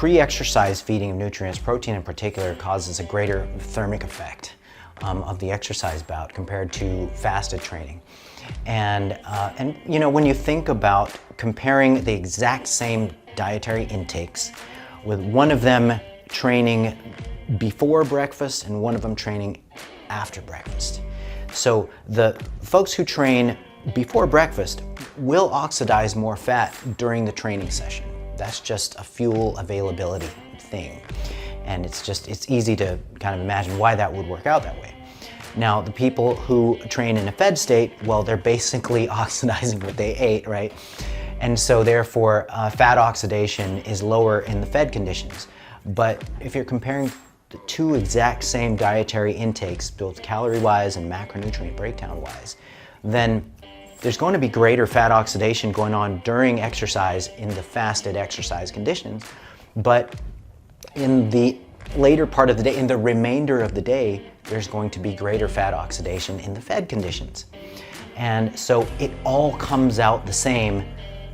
pre-exercise feeding of nutrients, protein in particular, causes a greater thermic effect of the exercise bout compared to fasted training. And you know, when you think about comparing the exact same dietary intakes, with one of them training before breakfast and one of them training after breakfast. So the folks who train before breakfast will oxidize more fat during the training session. That's just a fuel availability thing. And it's easy to kind of imagine why that would work out that way. Now, the people who train in a fed state, well, they're basically oxidizing what they ate, right? And so therefore, fat oxidation is lower in the fed conditions. But if you're comparing the two exact same dietary intakes, both calorie-wise and macronutrient breakdown-wise, then there's going to be greater fat oxidation going on during exercise in the fasted exercise conditions. But in the later part of the day, in the remainder of the day, there's going to be greater fat oxidation in the fed conditions. And so it all comes out the same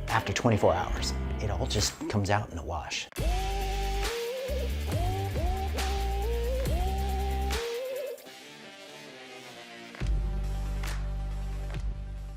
after 24 hours. It all just comes out in a wash.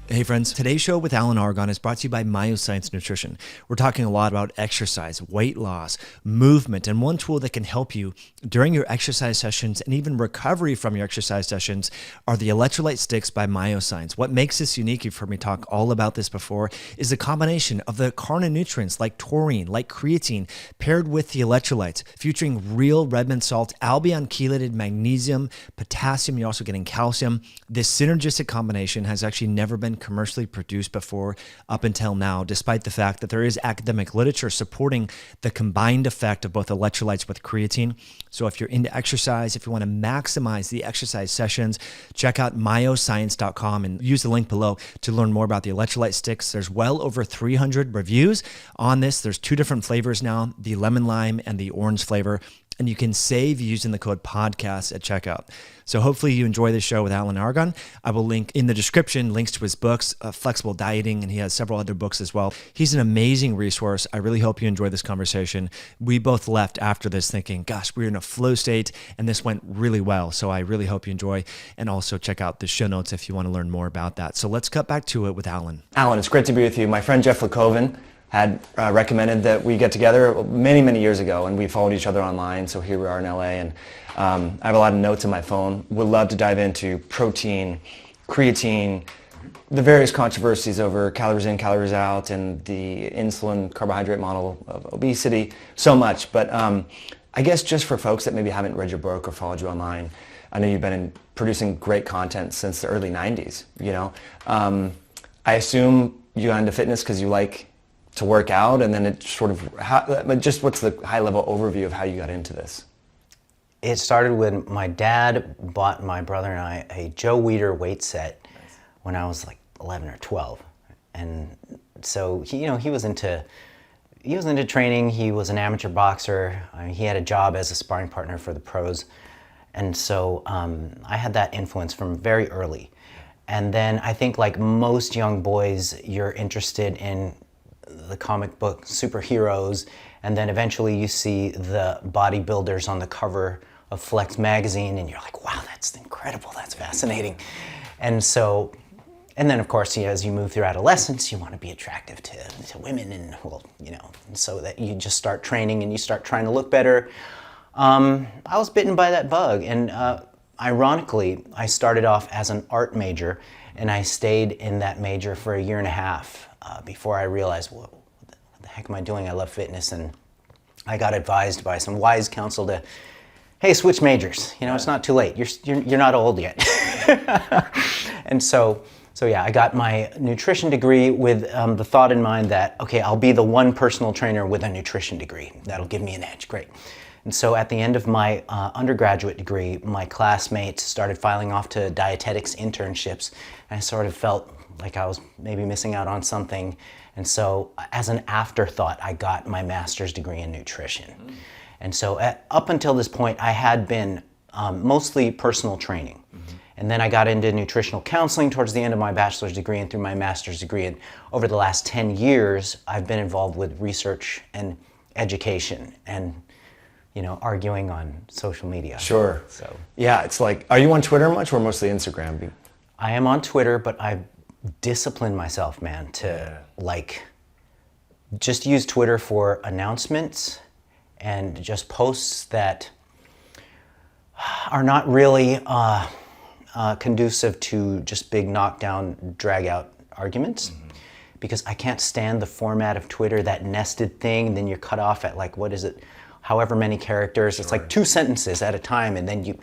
Hey friends, today's show with Alan Aragon is brought to you by Myoscience Nutrition. We're talking a lot about exercise, weight loss, movement, and one tool that can help you during your exercise sessions and even recovery from your exercise sessions are the electrolyte sticks by Myoscience. What makes this unique, you've heard me talk all about this before, is the combination of the carnonutrients like taurine, like creatine, paired with the electrolytes, featuring real Redmond salt, albion chelated magnesium, potassium, you're also getting calcium. This synergistic combination has actually never been commercially produced before up until now, despite the fact that there is academic literature supporting the combined effect of both electrolytes with creatine. So if you're into exercise, if you want to maximize the exercise sessions, check out myoscience.com and use the link below to learn more about the electrolyte sticks. There's well over 300 reviews on this. There's two different flavors now, the lemon lime and the orange flavor. And you can save using the code podcast at checkout. So hopefully you enjoy this show with Alan Aragon. I will link in the description links to his books, Flexible Dieting, and he has several other books as well. He's an amazing resource. I really hope you enjoy this conversation. We both left after this thinking, gosh, we're in a flow state, and this went really well. So I really hope you enjoy, and also check out the show notes if you want to learn more about that. So let's cut back to it with Alan. Alan, it's great to be with you. My friend Jeff LeCoven had recommended that we get together many, many years ago, and we followed each other online, so here we are in LA, and I have a lot of notes in my phone. Would love to dive into protein, creatine, the various controversies over calories in, calories out, and the insulin carbohydrate model of obesity, so much. But I guess just for folks that maybe haven't read your book or followed you online, I know you've been producing great content since the early 90s, you know. I assume you got into fitness because you like to work out, and then it sort of, just what's the high level overview of how you got into this? It started when my dad bought my brother and I a Joe Weider weight set when I was like 11 or 12. And so he was into training. He was an amateur boxer. He had a job as a sparring partner for the pros. And so I had that influence from very early. And then I think like most young boys, you're interested in the comic book superheroes, and then eventually you see the bodybuilders on the cover of Flex magazine, and you're like, wow, that's incredible, that's fascinating. And so, and then of course, as you move through adolescence, you want to be attractive to women, and well, and so that you just start training and you start trying to look better. I was bitten by that bug, and ironically, I started off as an art major, and I stayed in that major for a year and a half before I realized, what the heck am I doing? I love fitness, and I got advised by some wise counsel to, hey, switch majors. It's not too late. You're not old yet. And so yeah, I got my nutrition degree with the thought in mind that, okay, I'll be the one personal trainer with a nutrition degree. That'll give me an edge. Great. And so at the end of my undergraduate degree, my classmates started filing off to dietetics internships, and I sort of felt like I was maybe missing out on something. And so as an afterthought, I got my master's degree in nutrition. And so up until this point, I had been mostly personal training. And then I got into nutritional counseling towards the end of my bachelor's degree and through my master's degree. And over the last 10 years, I've been involved with research and education and, arguing on social media. Sure. So yeah, it's like, are you on Twitter much or mostly Instagram? I am on Twitter, but I've disciplined myself, man, to just use Twitter for announcements and just posts that are not really conducive to just big knockdown, drag out arguments. Because I can't stand the format of Twitter, that nested thing, then you're cut off at however many characters. It's like 2 sentences at a time, and then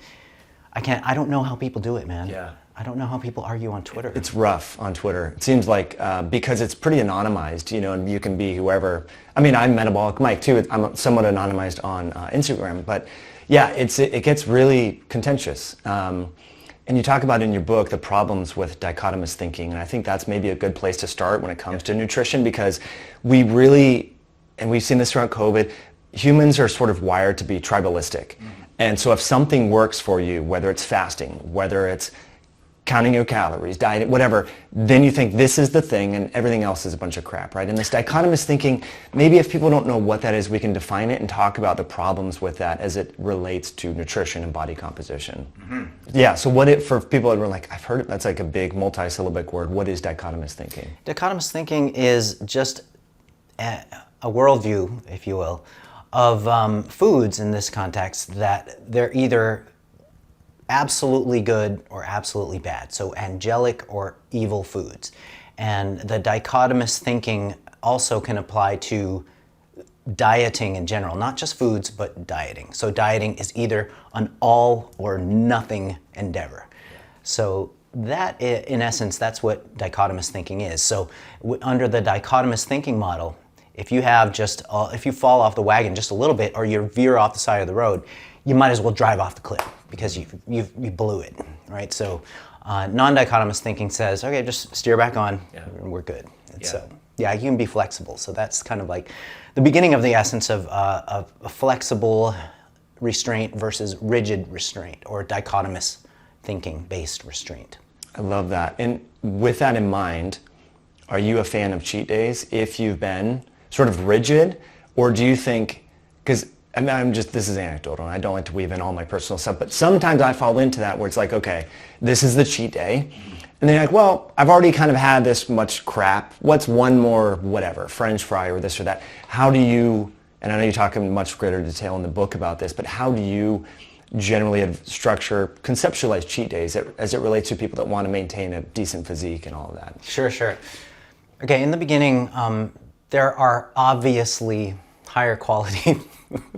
I don't know how people do it, man. Yeah. I don't know how people argue on Twitter. It's rough on Twitter. It seems like because it's pretty anonymized, and you can be whoever. I mean, I'm Metabolic Mike too. I'm somewhat anonymized on Instagram, but yeah, it gets really contentious. And you talk about in your book the problems with dichotomous thinking, and I think that's maybe a good place to start when it comes to nutrition, because we really, and we've seen this throughout COVID, humans are sort of wired to be tribalistic. And so if something works for you, whether it's fasting, whether it's counting your calories, diet, whatever, then you think this is the thing and everything else is a bunch of crap, right? And this dichotomous thinking, maybe if people don't know what that is, we can define it and talk about the problems with that as it relates to nutrition and body composition. Yeah, so for people that were like, I've heard it, that's like a big multi-syllabic word. What is dichotomous thinking? Dichotomous thinking is just a worldview, if you will, of foods in this context, that they're either absolutely good or absolutely bad. So angelic or evil foods. And the dichotomous thinking also can apply to dieting in general, not just foods, but dieting. So dieting is either an all or nothing endeavor. So that, in essence, that's what dichotomous thinking is. So under the dichotomous thinking model, if you have if you fall off the wagon just a little bit, or you veer off the side of the road, you might as well drive off the cliff because you blew it, right? So non-dichotomous thinking says, okay, just steer back on, and we're good. And so you can be flexible. So that's kind of like the beginning of the essence of a flexible restraint versus rigid restraint, or dichotomous thinking-based restraint. I love that. And with that in mind, are you a fan of cheat days if you've been sort of rigid, or do you think, because this is anecdotal, and I don't like to weave in all my personal stuff, but sometimes I fall into that where it's like, okay, this is the cheat day. And then you're like, well, I've already kind of had this much crap. What's one more, whatever, French fry or this or that? How do you, and I know you talk in much greater detail in the book about this, but how do you generally conceptualize cheat days as it relates to people that want to maintain a decent physique and all of that? Sure. Okay, in the beginning, there are obviously higher quality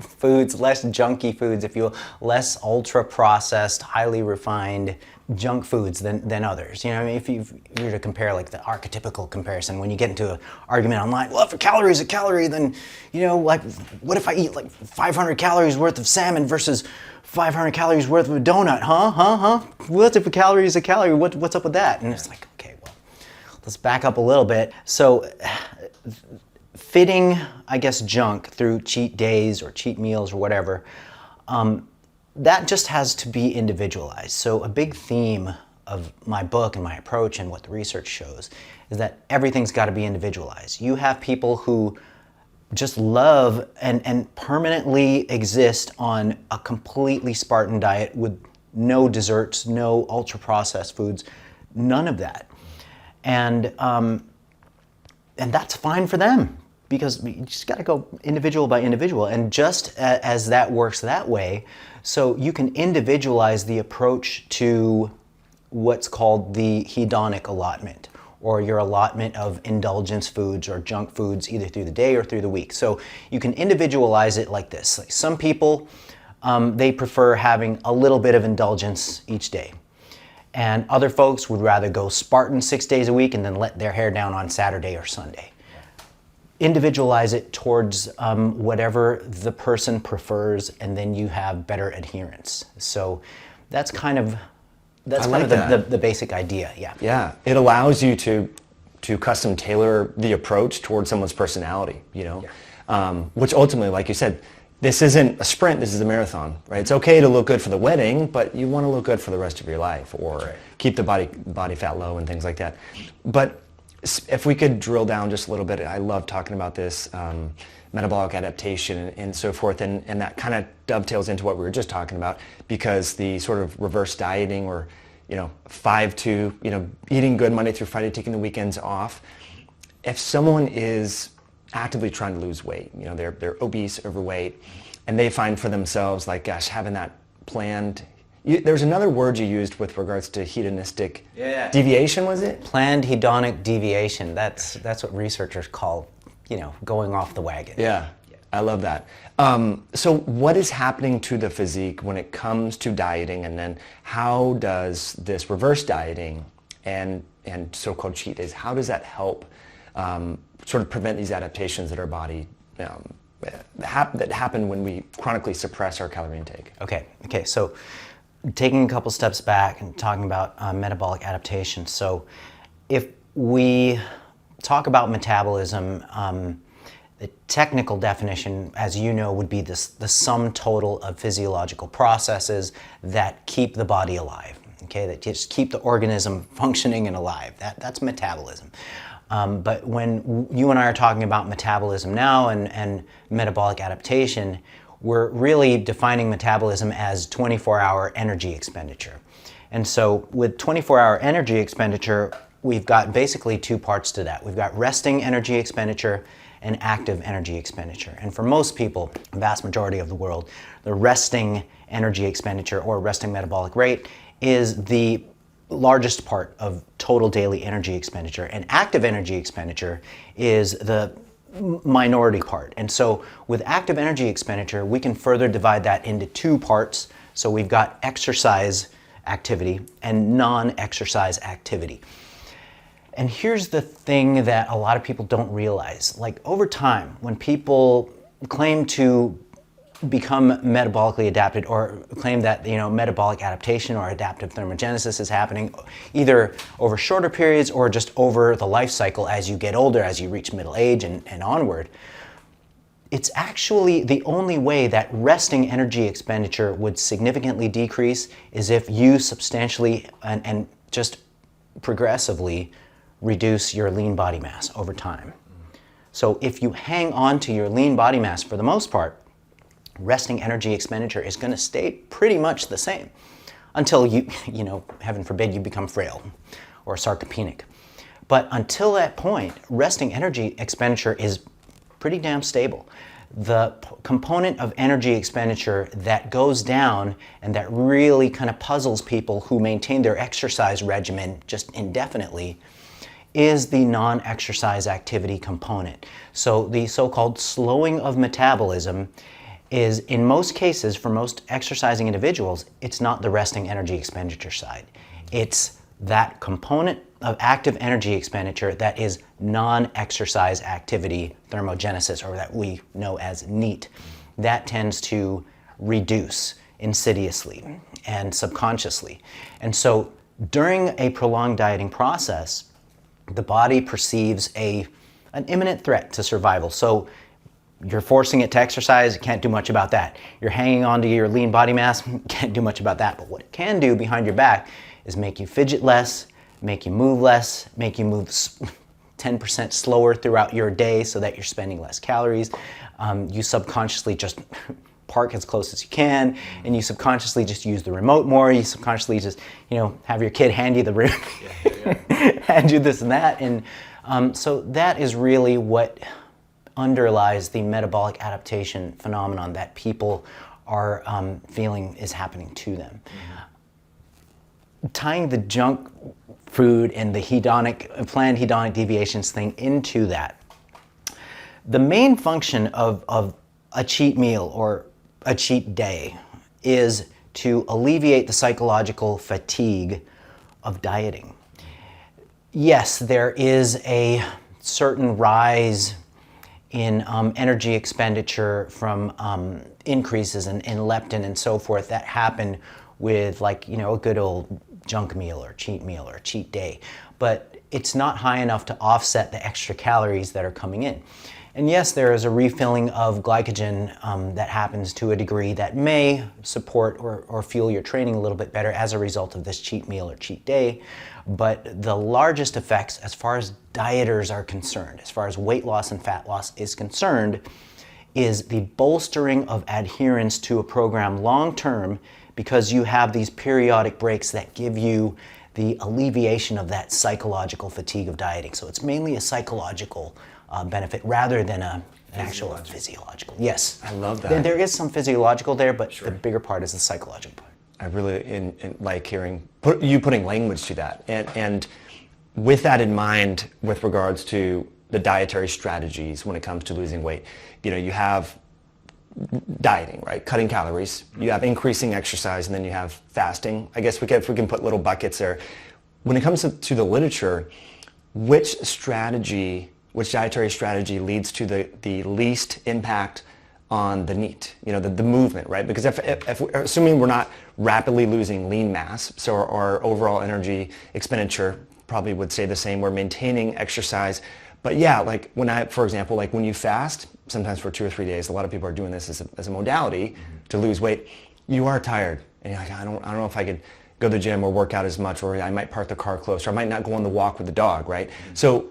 foods, less junky foods, if you will, less ultra processed, highly refined junk foods than others. If you were to compare like the archetypical comparison, when you get into an argument online, well, if a calorie is a calorie, then, like, what if I eat like 500 calories worth of salmon versus 500 calories worth of a donut, huh? What if a calorie is a calorie? What's up with that? And it's like, okay, well, let's back up a little bit. So fitting, I guess, junk through cheat days or cheat meals or whatever, that just has to be individualized. So a big theme of my book and my approach and what the research shows is that everything's got to be individualized. You have people who just love and permanently exist on a completely Spartan diet with no desserts, no ultra-processed foods, none of that. And that's fine for them, because you just got to go individual by individual. And just as that works that way, so you can individualize the approach to what's called the hedonic allotment, or your allotment of indulgence foods or junk foods, either through the day or through the week. So you can individualize it like this. Like some people, they prefer having a little bit of indulgence each day. And other folks would rather go Spartan 6 days a week and then let their hair down on Saturday or Sunday. Individualize it towards whatever the person prefers, and then you have better adherence. So that's kind of the basic idea. Yeah, it allows you to custom tailor the approach towards someone's personality, which ultimately, like you said, this isn't a sprint, this is a marathon, right? It's okay to look good for the wedding, but you want to look good for the rest of your life, or keep the body fat low and things like that. But if we could drill down just a little bit, I love talking about this, metabolic adaptation and so forth, and that kind of dovetails into what we were just talking about, because the sort of reverse dieting, or 5-2, eating good Monday through Friday, taking the weekends off. If someone is actively trying to lose weight, they're obese, overweight, and they find for themselves, like, gosh, having that planned, there's another word you used with regards to hedonistic deviation, was it? Planned hedonic deviation. That's what researchers call, going off the wagon. Yeah, I love that. So what is happening to the physique when it comes to dieting, and then how does this reverse dieting and so-called cheat days, how does that help sort of prevent these adaptations that our body that happen when we chronically suppress our calorie intake? Okay. So taking a couple steps back and talking about metabolic adaptation. So if we talk about metabolism, the technical definition, as you know, would be the sum total of physiological processes that keep the body alive, okay, that just keep the organism functioning and alive. That's metabolism. But when you and I are talking about metabolism now and metabolic adaptation, we're really defining metabolism as 24-hour energy expenditure. And so with 24-hour energy expenditure, we've got basically two parts to that. We've got resting energy expenditure and active energy expenditure. And for most people, the vast majority of the world, the resting energy expenditure, or resting metabolic rate, is the largest part of total daily energy expenditure. And active energy expenditure is the minority part. And so with active energy expenditure, we can further divide that into two parts. So we've got exercise activity and non-exercise activity. And here's the thing that a lot of people don't realize. Like, over time, when people claim to become metabolically adapted, or claim that metabolic adaptation or adaptive thermogenesis is happening either over shorter periods or just over the life cycle as you get older, as you reach middle age and onward, it's actually the only way that resting energy expenditure would significantly decrease is if you substantially and just progressively reduce your lean body mass over time. So if you hang on to your lean body mass, for the most part, resting energy expenditure is going to stay pretty much the same until heaven forbid, you become frail or sarcopenic. But until that point, resting energy expenditure is pretty damn stable. The component of energy expenditure that goes down and that really kind of puzzles people who maintain their exercise regimen just indefinitely is the non-exercise activity component. So the so-called slowing of metabolism is, in most cases, for most exercising individuals, it's not the resting energy expenditure side. It's that component of active energy expenditure that is non-exercise activity thermogenesis, or that we know as NEAT. That tends to reduce insidiously and subconsciously. And so during a prolonged dieting process, the body perceives an imminent threat to survival. So you're forcing it to exercise, it can't do much about that. You're hanging on to your lean body mass, can't do much about that. But what it can do behind your back is make you fidget less, make you move less, make you move 10% slower throughout your day so that you're spending less calories. You subconsciously just park as close as you can, and you subconsciously just use the remote more. You subconsciously just, have your kid hand you the remote, hand you this and that. And so that is really what underlies the metabolic adaptation phenomenon that people are feeling is happening to them. Mm-hmm. Tying the junk food and the planned hedonic deviations thing into that, the main function of a cheat meal or a cheat day is to alleviate the psychological fatigue of dieting. Yes, there is a certain rise in energy expenditure from increases in leptin and so forth that happen with a good old junk meal or cheat day. But it's not high enough to offset the extra calories that are coming in. And yes, there is a refilling of glycogen that happens to a degree that may support or fuel your training a little bit better as a result of this cheat meal or cheat day. But the largest effects, as far as dieters are concerned, as far as weight loss and fat loss is concerned, is the bolstering of adherence to a program long term, because you have these periodic breaks that give you the alleviation of that psychological fatigue of dieting. So it's mainly a psychological benefit rather than an actual physiological. Yes. I love that. There is some physiological there, but the bigger part is the psychological part. I really like hearing you putting language to that. And with that in mind, with regards to the dietary strategies when it comes to losing weight, you have dieting, right? Cutting calories. You have increasing exercise, and then you have fasting. I guess if we can put little buckets there. When it comes to the literature, which dietary strategy leads to the least impact on the NEAT, the movement, right? Because if we're assuming we're not rapidly losing lean mass, so our overall energy expenditure probably would stay the same. We're maintaining exercise. But yeah, like for example, like when you fast, sometimes for 2 or 3 days, a lot of people are doing this as a modality to lose weight. You are tired, and you're like, I don't know if I could go to the gym or work out as much, or I might park the car close, or I might not go on the walk with the dog, right? So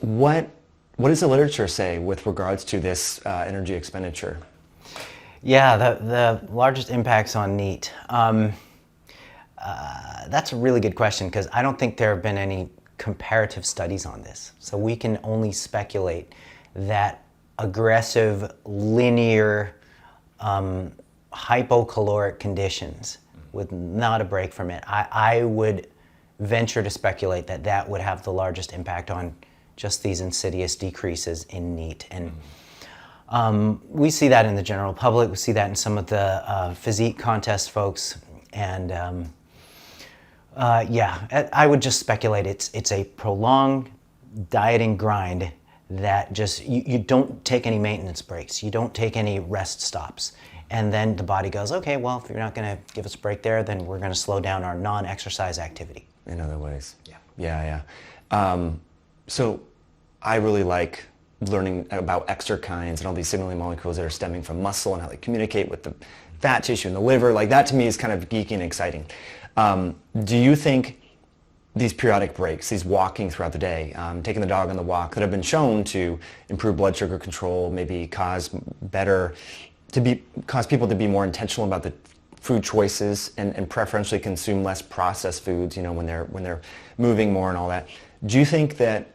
what does the literature say with regards to this energy expenditure? Yeah, the largest impacts on NEAT. That's a really good question, because I don't think there have been any comparative studies on this. So we can only speculate that aggressive, linear, hypocaloric conditions with not a break from it, I would venture to speculate that would have the largest impact on just these insidious decreases in NEAT. And we see that in the general public. We see that in some of the physique contest folks. And yeah, I would just speculate it's a prolonged dieting grind that just, you don't take any maintenance breaks. You don't take any rest stops. And then the body goes, okay, well, if you're not going to give us a break there, then we're going to slow down our non-exercise activity. In other ways. Yeah. Yeah. So I really like learning about exerkines and all these signaling molecules that are stemming from muscle and how they communicate with the fat tissue in the liver. Like that to me is kind of geeky and exciting. Do you think these periodic breaks, these walking throughout the day, taking the dog on the walk, that have been shown to improve blood sugar control, maybe cause people to be more intentional about the food choices and preferentially consume less processed foods, when they're moving more and all that. Do you think that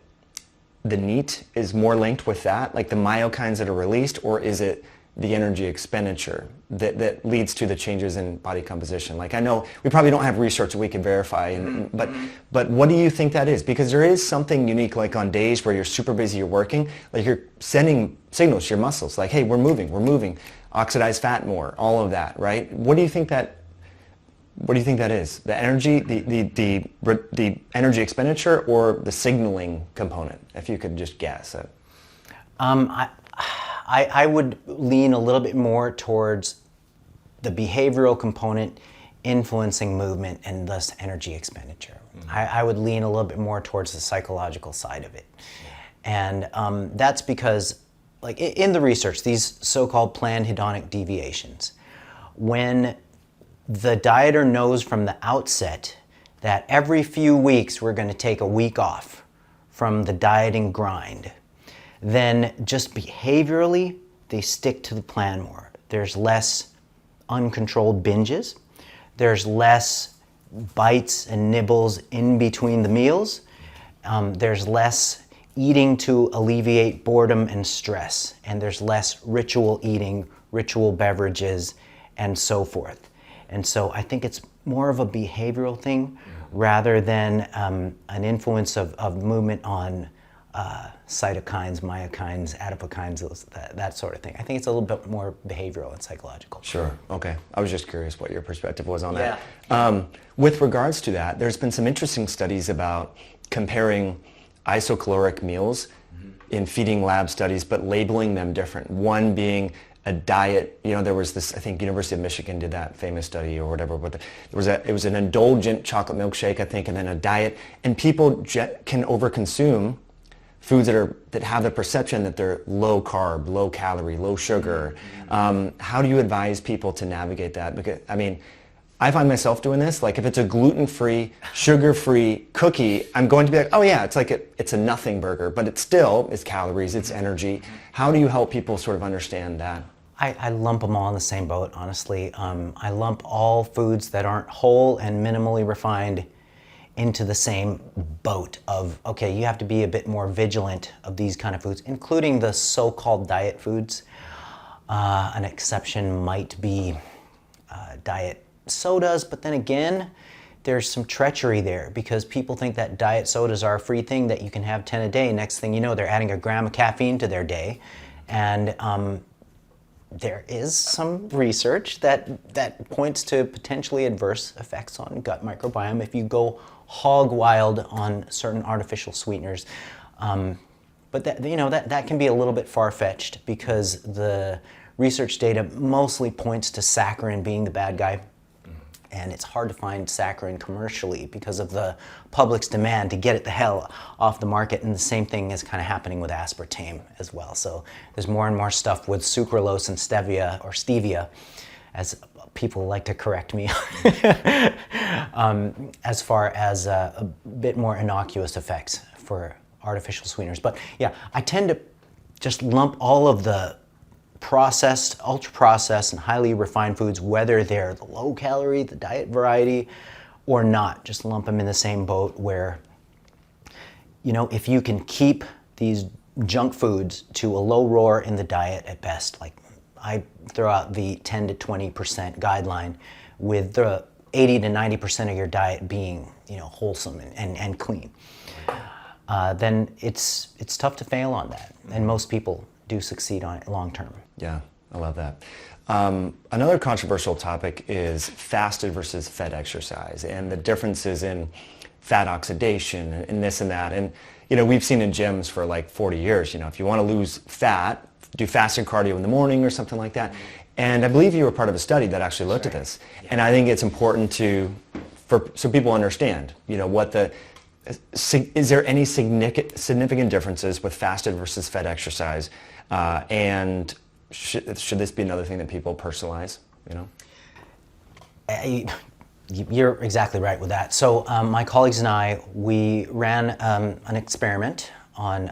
the NEAT is more linked with that, like the myokines that are released, or is it the energy expenditure that leads to the changes in body composition? Like, I know we probably don't have research that we can verify, but what do you think that is? Because there is something unique, like on days where you're super busy, you're working, like you're sending signals to your muscles, like, hey, we're moving, oxidize fat more, all of that, right? What do you think that is? The energy, the energy expenditure, or the signaling component? If you could just guess it. I would lean a little bit more towards the behavioral component influencing movement and thus energy expenditure. Mm-hmm. I would lean a little bit more towards the psychological side of it. And that's because, like in the research, these so-called planned hedonic deviations, when the dieter knows from the outset that every few weeks we're going to take a week off from the dieting grind, then just behaviorally, they stick to the plan more. There's less uncontrolled binges. There's less bites and nibbles in between the meals. There's less eating to alleviate boredom and stress. And there's less ritual eating, ritual beverages, and so forth. And so I think it's more of a behavioral thing rather than an influence of movement on cytokines, myokines, adipokines, that sort of thing. I think it's a little bit more behavioral and psychological. Sure. Okay. I was just curious what your perspective was on that. With regards to that, there's been some interesting studies about comparing isocaloric meals in feeding lab studies, but labeling them different. One being a diet, there was this, I think University of Michigan did that famous study or whatever, but it was an indulgent chocolate milkshake, I think, and then a diet, and people can overconsume foods that have the perception that they're low carb, low calorie, low sugar. How do you advise people to navigate that? Because, I mean, I find myself doing this. Like if it's a gluten-free, sugar-free cookie, I'm going to be like, oh yeah, it's a nothing burger, but it still is calories, it's energy. How do you help people sort of understand that? I lump them all in the same boat, honestly. I lump all foods that aren't whole and minimally refined into the same boat of, okay, you have to be a bit more vigilant of these kind of foods, including the so-called diet foods. An exception might be diet sodas, but then again, there's some treachery there because people think that diet sodas are a free thing that you can have 10 a day. Next thing you know, they're adding a gram of caffeine to their day. And there is some research that points to potentially adverse effects on gut microbiome if you go hog wild on certain artificial sweeteners. But that can be a little bit far-fetched because the research data mostly points to saccharin being the bad guy. And it's hard to find saccharin commercially because of the public's demand to get it the hell off the market. And the same thing is kind of happening with aspartame as well. So there's more and more stuff with sucralose and stevia, or stevia, as people like to correct me, as far as a bit more innocuous effects for artificial sweeteners. But yeah, I tend to just lump all of the processed, ultra-processed, and highly refined foods, whether they're the low-calorie, the diet variety, or not. Just lump them in the same boat where, if you can keep these junk foods to a low roar in the diet at best, like I throw out the 10 to 20% guideline with the 80 to 90% of your diet being, wholesome and clean, then it's tough to fail on that. And most people do succeed on it long term. Yeah, I love that. Another controversial topic is fasted versus fed exercise and the differences in fat oxidation and this and that. And, we've seen in gyms for like 40 years, if you want to lose fat, do fasted cardio in the morning or something like that. And I believe you were part of a study that actually looked at this. And I think it's important so people understand, is there any significant differences with fasted versus fed exercise? And should this be another thing that people personalize, You're exactly right with that. So my colleagues and I, we ran an experiment on,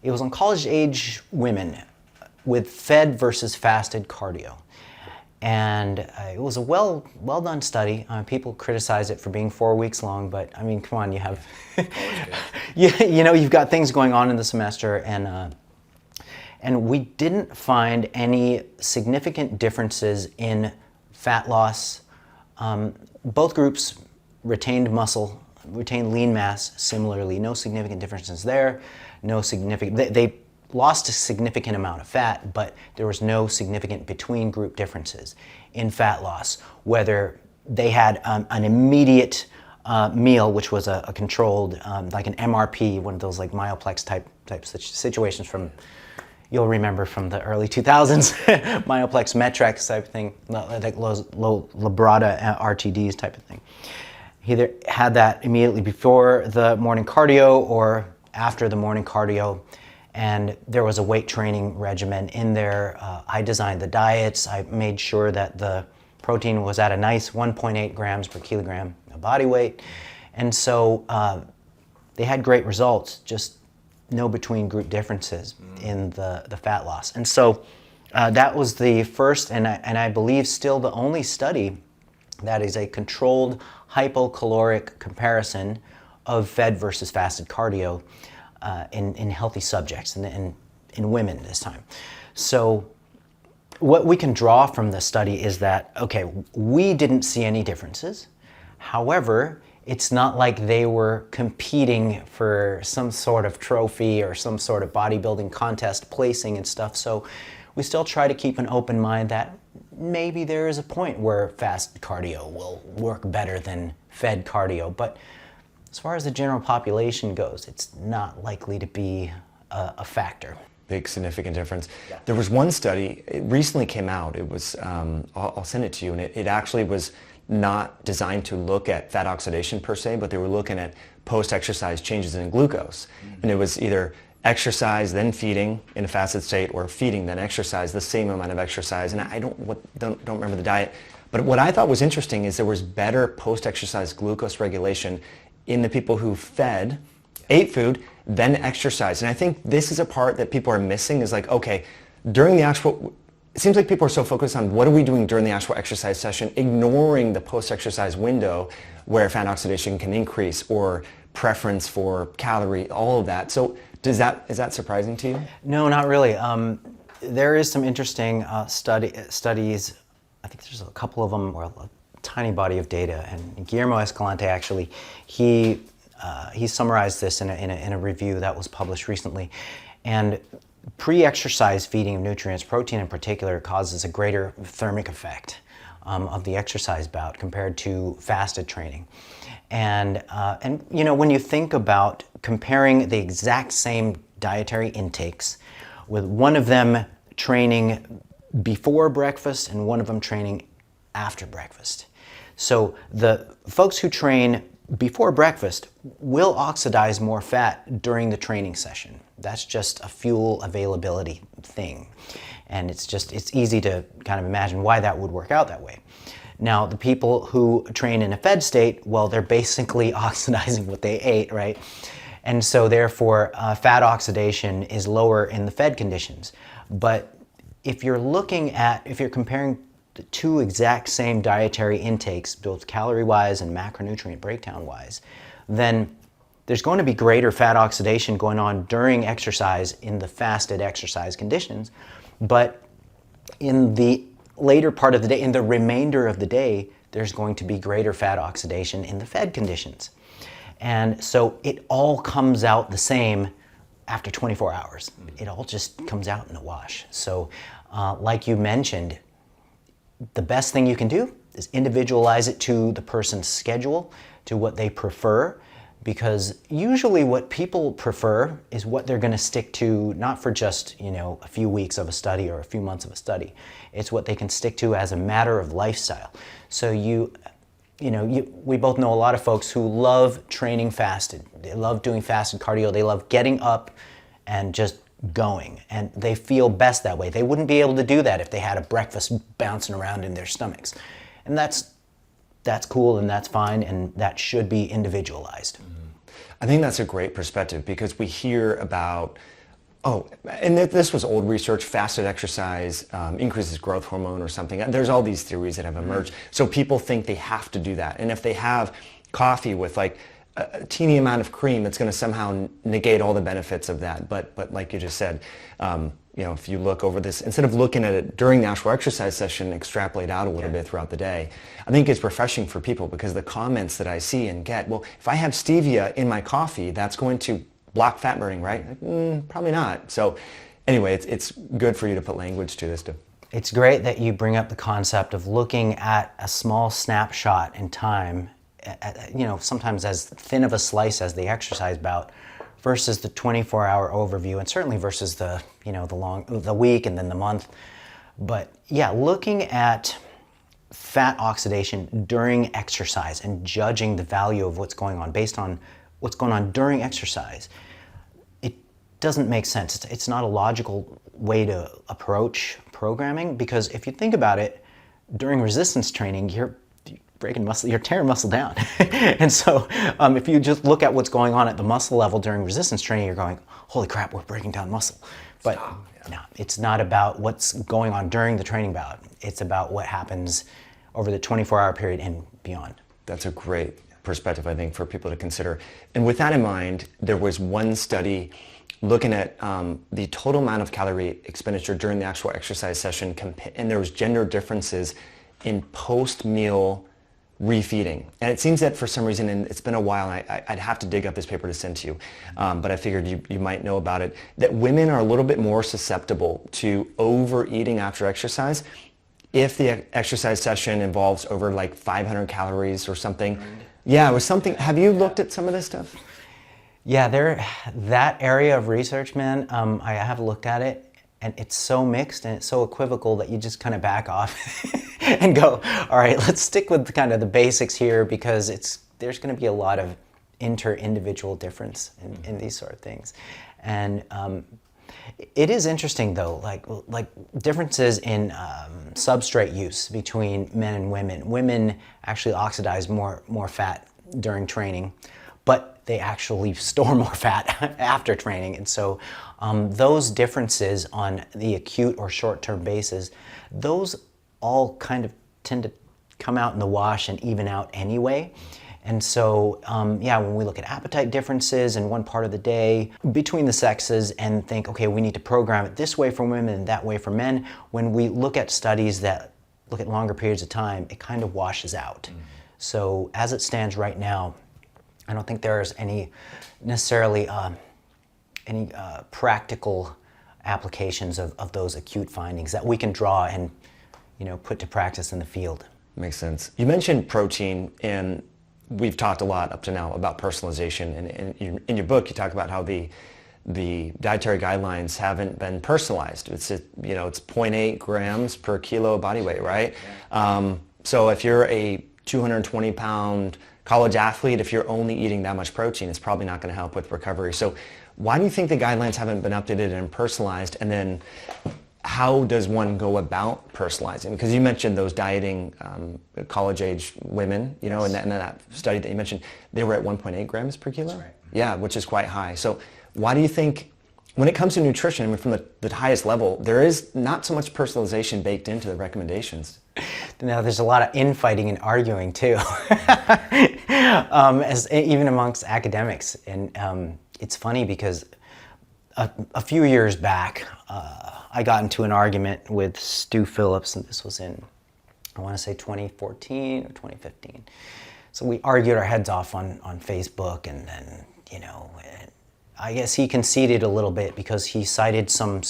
it was on college-age women with fed versus fasted cardio. And it was a well done study. People criticize it for being 4 weeks long, but I mean, come on, you have, you've got things going on in the semester, and we didn't find any significant differences in fat loss. Both groups retained lean mass similarly. No significant differences there. They lost a significant amount of fat, but there was no significant between group differences in fat loss. Whether they had an immediate meal, which was a controlled, like an MRP, one of those like Myoplex type situations from, you'll remember from the early 2000s, Myoplex Metrex type of thing, like low Labrada RTDs type of thing. He either had that immediately before the morning cardio or after the morning cardio, and there was a weight training regimen in there. I designed the diets. I made sure that the protein was at a nice 1.8 grams per kilogram of body weight, and so they had great results, just no between group differences in the fat loss. And so that was the first and I believe still the only study that is a controlled hypocaloric comparison of fed versus fasted cardio in healthy subjects and in women this time. So what we can draw from the study is that, okay, we didn't see any differences. However, it's not like they were competing for some sort of trophy or some sort of bodybuilding contest placing and stuff. So we still try to keep an open mind that maybe there is a point where fasted cardio will work better than fed cardio. But as far as the general population goes, it's not likely to be a factor. Big significant difference. Yeah. There was one study, it recently came out, it was, I'll send it to you, and it actually was not designed to look at fat oxidation per se, but they were looking at post-exercise changes in glucose. And it was either exercise, then feeding in a fasted state, or feeding, then exercise, the same amount of exercise. And I don't remember the diet. But what I thought was interesting is there was better post-exercise glucose regulation in the people who ate food, then exercised. And I think this is a part that people are missing, is like, okay, during the actual, it seems like people are so focused on what are we doing during the actual exercise session, ignoring the post-exercise window where fat oxidation can increase, or preference for calorie, all of that. So is that surprising to you? No, not really. There is some interesting studies. I think there's a couple of them, or a tiny body of data. And Guillermo Escalante, actually, he summarized this in a review that was published recently. And pre-exercise feeding of nutrients, protein in particular, causes a greater thermic effect of the exercise bout compared to fasted training. And you know, when you think about comparing the exact same dietary intakes, with one of them training before breakfast and one of them training after breakfast. So the folks who train before breakfast will oxidize more fat during the training session. That's just a fuel availability thing. And it's easy to kind of imagine why that would work out that way. Now, the people who train in a fed state, well, they're basically oxidizing what they ate, right? And so therefore, fat oxidation is lower in the fed conditions. But if you're comparing the two exact same dietary intakes, both calorie-wise and macronutrient breakdown-wise, then there's going to be greater fat oxidation going on during exercise in the fasted exercise conditions. But in the later part of the day, in the remainder of the day, there's going to be greater fat oxidation in the fed conditions. And so it all comes out the same after 24 hours. It all just comes out in a wash. So like you mentioned, the best thing you can do is individualize it to the person's schedule, to what they prefer, because usually what people prefer is what they're going to stick to, not for just, you know, a few weeks of a study or a few months of a study. It's what they can stick to as a matter of lifestyle. So we both know a lot of folks who love training fasted. They love doing fasted cardio. They love getting up and just going, and they feel best that way. They wouldn't be able to do that if they had a breakfast bouncing around in their stomachs. And that's cool, and that's fine, and that should be individualized. I think that's a great perspective, because we hear about, and this was old research, fasted exercise increases growth hormone or something. There's all these theories that have emerged. So people think they have to do that. And if they have coffee with like a teeny amount of cream, it's going to somehow negate all the benefits of that. But like you just said, if you look over this, instead of looking at it during the actual exercise session, extrapolate out a little bit throughout the day. I think it's refreshing for people, because the comments that I see and get, well, if I have stevia in my coffee, that's going to block fat burning, right? Probably not. So anyway, it's good for you to put language to this too. It's great that you bring up the concept of looking at a small snapshot in time, sometimes as thin of a slice as the exercise bout, versus the 24-hour overview, and certainly versus the week and then the month. But yeah, looking at fat oxidation during exercise and judging the value of what's going on based on what's going on during exercise, it doesn't make sense. It's not a logical way to approach programming, because if you think about it, during resistance training, you're breaking muscle, you're tearing muscle down. And so if you just look at what's going on at the muscle level during resistance training, you're going, holy crap, we're breaking down muscle. But no, it's not about what's going on during the training bout. It's about what happens over the 24-hour period and beyond. That's a great perspective, I think, for people to consider. And with that in mind, there was one study looking at the total amount of calorie expenditure during the actual exercise session, and there was gender differences in post-meal refeeding. And it seems that for some reason, and it's been a while, and I'd have to dig up this paper to send to you, but I figured you might know about it, that women are a little bit more susceptible to overeating after exercise if the exercise session involves over like 500 calories or something. Yeah, it was something. Have you looked at some of this stuff? Yeah, that area of research, man, I have looked at it, and it's so mixed and it's so equivocal that you just kind of back off and go, all right, let's stick with kind of the basics here, because there's going to be a lot of inter-individual difference in these sort of things. And it is interesting though, like differences in substrate use between men and women. Women actually oxidize more fat during training, but they actually store more fat after training. And so those differences on the acute or short-term basis, those all kind of tend to come out in the wash and even out anyway. And so, yeah, when we look at appetite differences in one part of the day between the sexes and think, okay, we need to program it this way for women and that way for men, when we look at studies that look at longer periods of time, it kind of washes out. Mm-hmm. So as it stands right now, I don't think there's any necessarily any practical applications of those acute findings that we can draw and, put to practice in the field. Makes sense. You mentioned protein, and we've talked a lot up to now about personalization, and in your book you talk about how the dietary guidelines haven't been personalized. It's 0.8 grams per kilo body weight, right? Yeah. So if you're a 220-pound college athlete, if you're only eating that much protein, it's probably not going to help with recovery. So why do you think the guidelines haven't been updated and personalized? And then how does one go about personalizing? Because you mentioned those dieting college-age women, and that study that you mentioned, they were at 1.8 grams per kilo? That's right. Yeah, which is quite high. So why do you think, when it comes to nutrition, from the highest level, there is not so much personalization baked into the recommendations? Now, there's a lot of infighting and arguing too, even amongst academics. And it's funny because a few years back, I got into an argument with Stu Phillips, and this was in, I want to say 2014 or 2015. So we argued our heads off on Facebook, and then, I guess he conceded a little bit because he cited some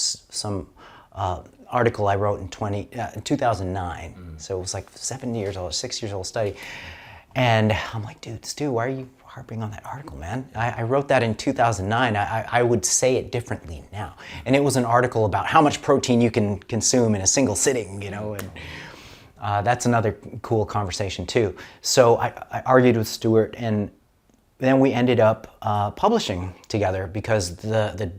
article I wrote in 2009. Mm. So it was like 7 years old, 6 years old study. And I'm like, dude, Stu, why are you harping on that article, man? I wrote that in 2009. I would say it differently now. And it was an article about how much protein you can consume in a single sitting, and that's another cool conversation too. So I argued with Stuart, and then we ended up publishing together because the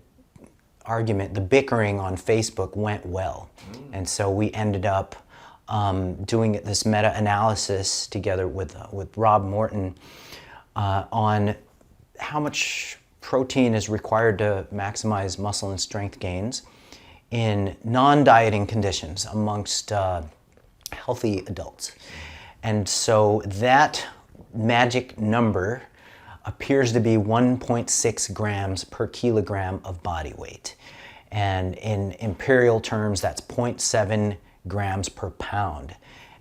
argument, the bickering on Facebook went well. And so we ended up doing this meta-analysis together with Rob Morton on how much protein is required to maximize muscle and strength gains in non-dieting conditions amongst healthy adults. And so that magic number appears to be 1.6 grams per kilogram of body weight. And in imperial terms, that's 0.7 grams per pound.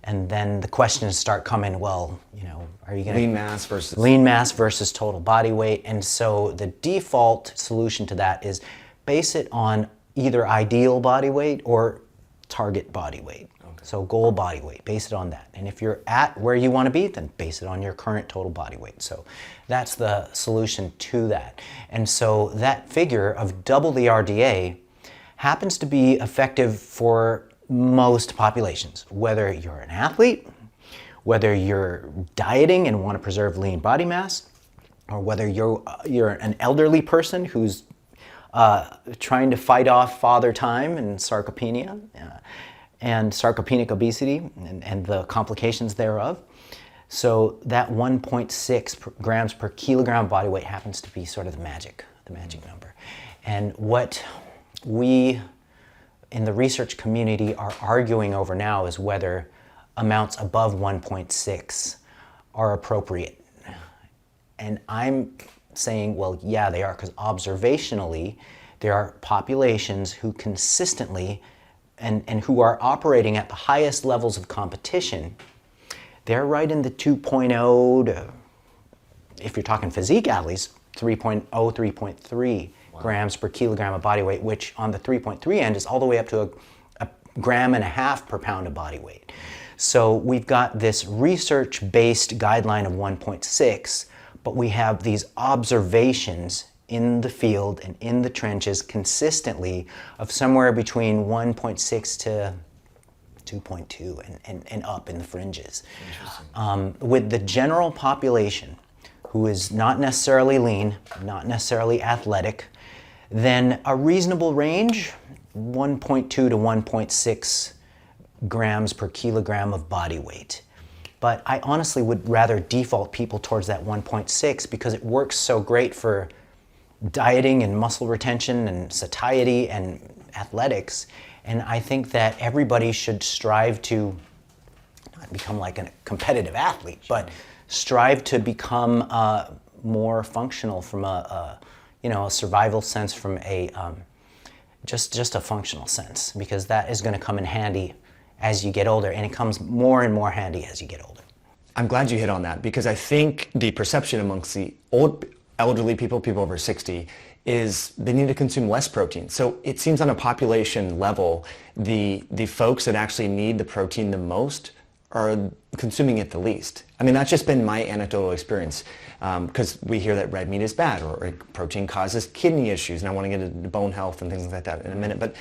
And then the questions start coming, well, are you going to... Lean mass versus total body weight. And so the default solution to that is base it on either ideal body weight or target body weight. Okay. So goal body weight, base it on that. And if you're at where you want to be, then base it on your current total body weight. So that's the solution to that. And so that figure of double the RDA happens to be effective for most populations, whether you're an athlete, whether you're dieting and want to preserve lean body mass, or whether you're an elderly person who's trying to fight off father time and sarcopenia and sarcopenic obesity and the complications thereof. So that 1.6 grams per kilogram body weight happens to be sort of the magic number. And what we in the research community are arguing over now is whether amounts above 1.6 are appropriate. And I'm saying, well, yeah, they are, because observationally, there are populations who consistently and who are operating at the highest levels of competition. They're right in the 2.0 to, if you're talking physique athletes, 3.0, 3.3 grams per kilogram of body weight, which on the 3.3 end is all the way up to a gram and a half per pound of body weight. So we've got this research-based guideline of 1.6, but we have these observations in the field and in the trenches consistently of somewhere between 1.6 to 2.2 and up in the fringes. With the general population who is not necessarily lean, not necessarily athletic, then a reasonable range, 1.2 to 1.6 grams per kilogram of body weight. But I honestly would rather default people towards that 1.6 because it works so great for dieting and muscle retention and satiety and athletics. And I think that everybody should strive to not become like a competitive athlete, but strive to become more functional from a survival sense, from a just a functional sense, because that is going to come in handy as you get older, and it comes more and more handy as you get older. I'm glad you hit on that, because I think the perception amongst the elderly people over 60, is they need to consume less protein. So it seems on a population level, the folks that actually need the protein the most are consuming it the least. I mean, that's just been my anecdotal experience, because we hear that red meat is bad, or protein causes kidney issues, and I want to get into bone health and things like that in a minute. But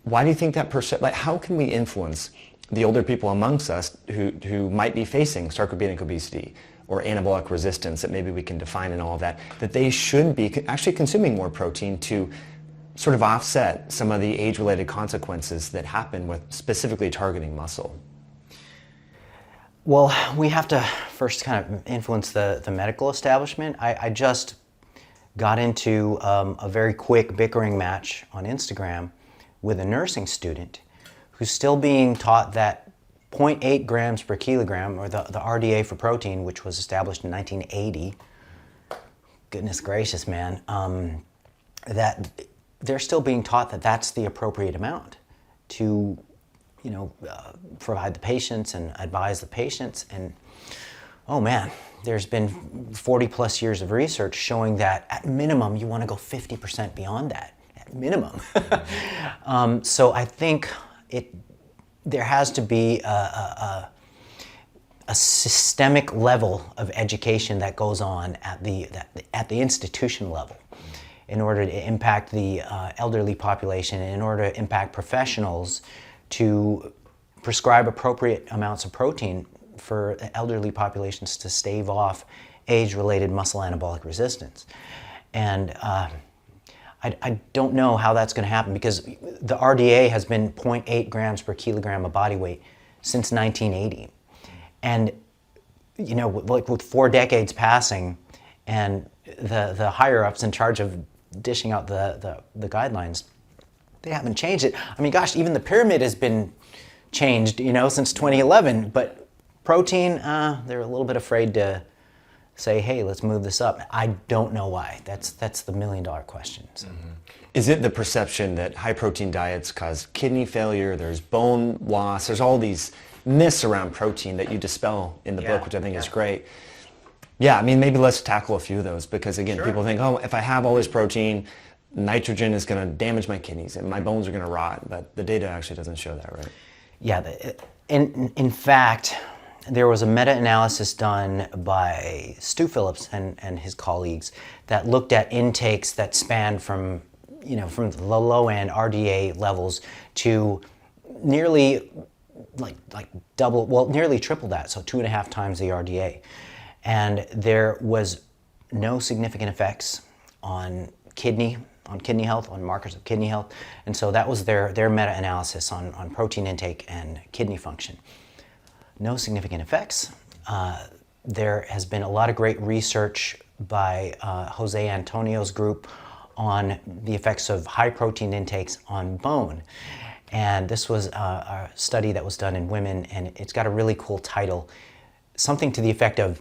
why do you think that how can we influence the older people amongst us who might be facing sarcopenic obesity or anabolic resistance, that maybe we can define and all of that they should be actually consuming more protein to sort of offset some of the age-related consequences that happen with specifically targeting muscle? Well, we have to first kind of influence the medical establishment. I just got into a very quick bickering match on Instagram with a nursing student who's still being taught that 0.8 grams per kilogram, or the RDA for protein, which was established in 1980, goodness gracious, man, that they're still being taught that that's the appropriate amount to, provide the patients and advise the patients. And oh man, there's been 40 plus years of research showing that at minimum you want to go 50% beyond that, at minimum. So I think there has to be a systemic level of education that goes on at the institution level in order to impact the elderly population, and in order to impact professionals to prescribe appropriate amounts of protein for elderly populations to stave off age-related muscle anabolic resistance. And I don't know how that's going to happen, because the RDA has been 0.8 grams per kilogram of body weight since 1980. And, like with 4 decades passing, and the higher-ups in charge of dishing out the guidelines, they haven't changed it. I mean, gosh, even the pyramid has been changed, since 2011. But protein, they're a little bit afraid to say, hey, let's move this up. I don't know why. That's the million-dollar question. So. Mm-hmm. Is it the perception that high-protein diets cause kidney failure, there's bone loss, there's all these myths around protein that you dispel in the book, which I think is great. Yeah, I mean, maybe let's tackle a few of those, because again, people think, oh, if I have all this protein, nitrogen is going to damage my kidneys and my bones are going to rot, but the data actually doesn't show that, right? Yeah, in fact, there was a meta-analysis done by Stu Phillips and his colleagues that looked at intakes that spanned from the low-end RDA levels to nearly nearly triple that, so 2.5 times the RDA. And there was no significant effects on kidney health, on markers of kidney health. And so that was their meta-analysis on protein intake and kidney function. No significant effects. There has been a lot of great research by Jose Antonio's group on the effects of high protein intakes on bone. And this was a study that was done in women, and it's got a really cool title, something to the effect of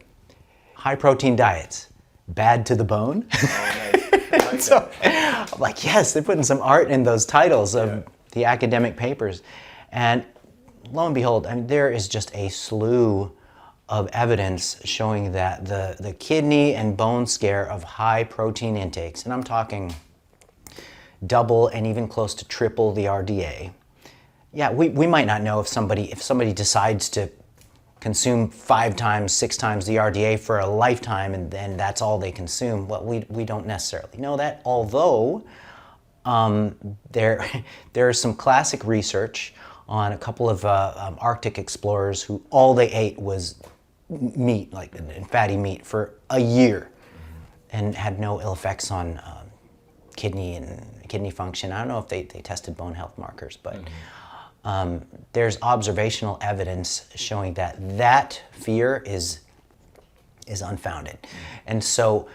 high protein diets, bad to the bone. Oh, nice. So I'm like, yes, they're putting some art in those titles of the academic papers. And lo and behold, I mean, there is just a slew of evidence showing that the kidney and bone scare of high protein intakes, and I'm talking double and even close to triple the RDA. Yeah, we might not know if somebody decides to consume 5 times, 6 times the RDA for a lifetime, and then that's all they consume. Well, we don't necessarily know that, although there is some classic research on a couple of Arctic explorers who all they ate was meat, like fatty meat, for a year, and had no ill effects on kidney function. I don't know if they tested bone health markers, but there's observational evidence showing that fear is unfounded. And so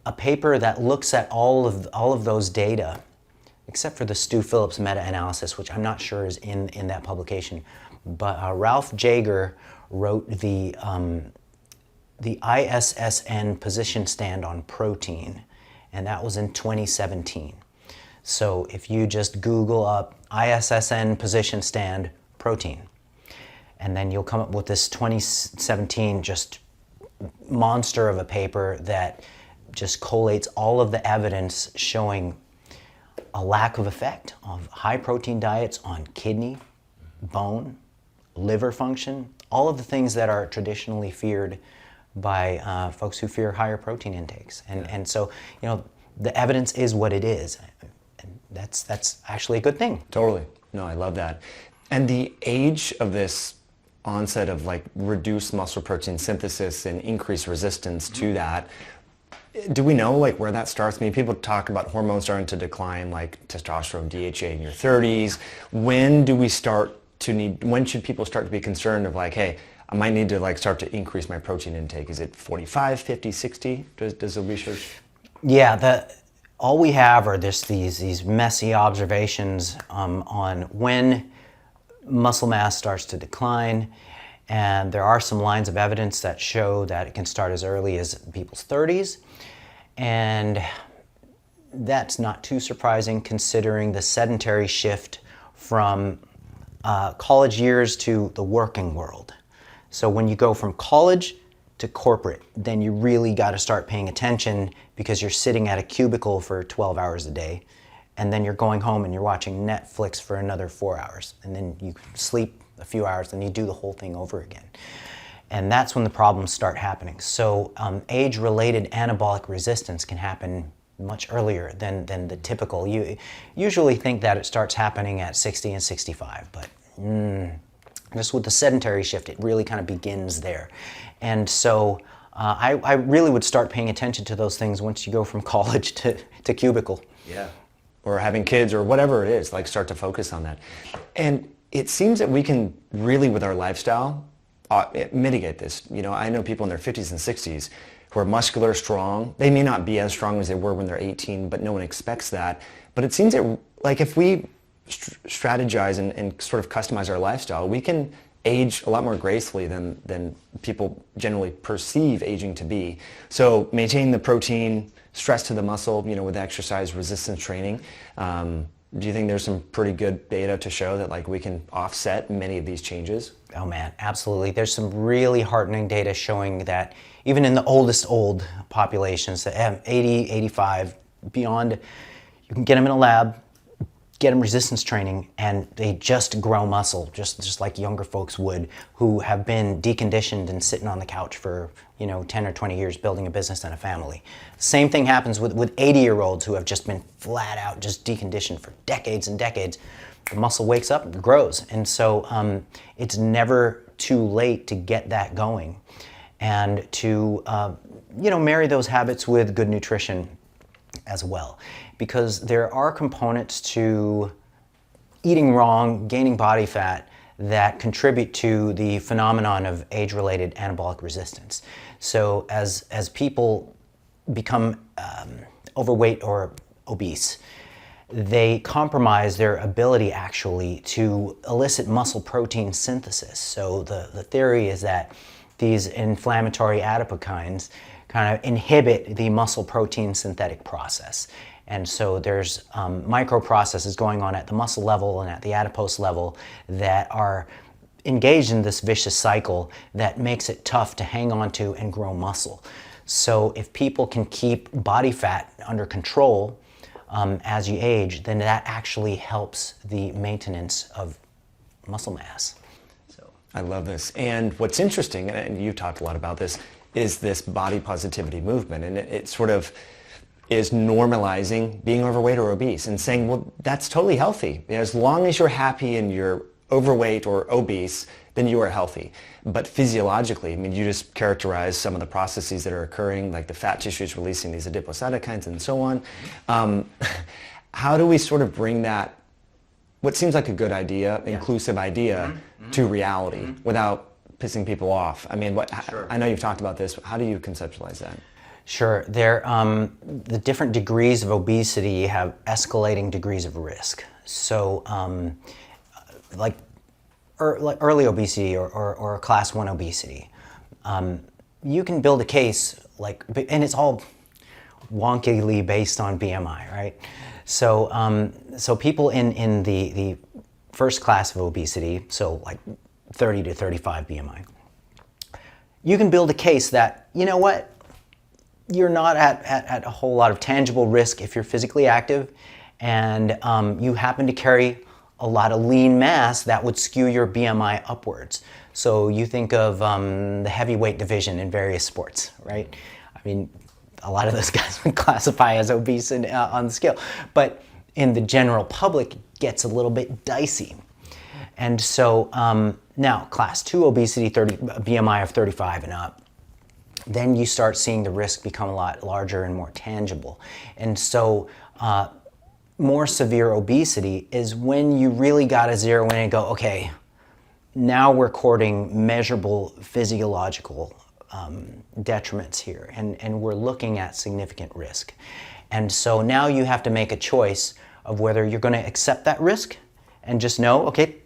a paper that looks at all of those data, except for the Stu Phillips meta-analysis, which I'm not sure is in that publication, but Ralph Jager wrote the ISSN position stand on protein, and that was in 2017. So if you just Google up ISSN position stand protein, and then you'll come up with this 2017 just monster of a paper that just collates all of the evidence showing a lack of effect of high protein diets on kidney, bone, liver function, all of the things that are traditionally feared by folks who fear higher protein intakes. And so, you know, the evidence is what it is. And that's actually a good thing. Totally. No, I love that. And the age of this onset of like reduced muscle protein synthesis and increased resistance to that, do we know like where that starts? I mean, people talk about hormones starting to decline, like testosterone, DHA in your 30s. When do we start to need, when should people start to be concerned of like, hey, I might need to like start to increase my protein intake? Is it 45, 50, 60? Does the research? Yeah, all we have are these messy observations on when muscle mass starts to decline, and there are some lines of evidence that show that it can start as early as people's 30s, and that's not too surprising considering the sedentary shift from college years to the working world. So when you go from college to corporate, then you really got to start paying attention because you're sitting at a cubicle for 12 hours a day, and then you're going home and you're watching Netflix for another 4 hours, and then you sleep a few hours and you do the whole thing over again. And that's when the problems start happening. So age-related anabolic resistance can happen much earlier than the typical. You usually think that it starts happening at 60 and 65, but just with the sedentary shift, it really kind of begins there. And so I really would start paying attention to those things once you go from college to cubicle. Yeah. Or having kids or whatever it is, like start to focus on that. And it seems that we can really, with our lifestyle, mitigate this. You know, I know people in their 50s and 60s who are muscular, strong. They may not be as strong as they were when they're 18, but no one expects that. But it seems that, like, if we strategize and sort of customize our lifestyle, we can age a lot more gracefully than people generally perceive aging to be. So maintaining the protein, stress to the muscle, you know, with exercise, resistance training. Do you think there's some pretty good data to show that like we can offset many of these changes? Oh man, absolutely. There's some really heartening data showing that even in the oldest old populations that have 80, 85, beyond, you can get them in a lab, get them resistance training, and they just grow muscle, just like younger folks would who have been deconditioned and sitting on the couch for 10 or 20 years building a business and a family. Same thing happens with 80-year-olds who have just been flat out just deconditioned for decades and decades. The muscle wakes up and grows, and so it's never too late to get that going, and to marry those habits with good nutrition as well, because there are components to eating wrong, gaining body fat, that contribute to the phenomenon of age-related anabolic resistance. So as people become overweight or obese, they compromise their ability actually to elicit muscle protein synthesis. So the theory is that these inflammatory adipokines kind of inhibit the muscle protein synthetic process. And so there's micro processes going on at the muscle level and at the adipose level that are engaged in this vicious cycle that makes it tough to hang on to and grow muscle. So if people can keep body fat under control as you age, then that actually helps the maintenance of muscle mass. So I love this. And what's interesting, and you've talked a lot about this, is this body positivity movement. And it sort of is normalizing being overweight or obese and saying, well, that's totally healthy. As long as you're happy and you're overweight or obese, then you are healthy. But physiologically, I mean, you just characterize some of the processes that are occurring, like the fat tissue is releasing these adipocytokines and so on. How do we sort of bring that, what seems like a good idea, inclusive idea, to reality without pissing people off? I mean, I know you've talked about this, but how do you conceptualize that? Sure. The different degrees of obesity have escalating degrees of risk. So, like early obesity or class 1 obesity, you can build a case, and it's all wonkily based on BMI, right? So, so people in the first class of obesity, so like 30 to 35 BMI, you can build a case that, you know what, you're not at a whole lot of tangible risk if you're physically active, and you happen to carry a lot of lean mass that would skew your BMI upwards. So you think of the heavyweight division in various sports, right? I mean, a lot of those guys would classify as obese on the scale, but in the general public, it gets a little bit dicey. And so now, class 2 obesity, BMI of 35 and up, then you start seeing the risk become a lot larger and more tangible. And so more severe obesity is when you really got to zero in and go, okay, now we're courting measurable physiological detriments here, and we're looking at significant risk. And so now you have to make a choice of whether you're going to accept that risk and just know, okay,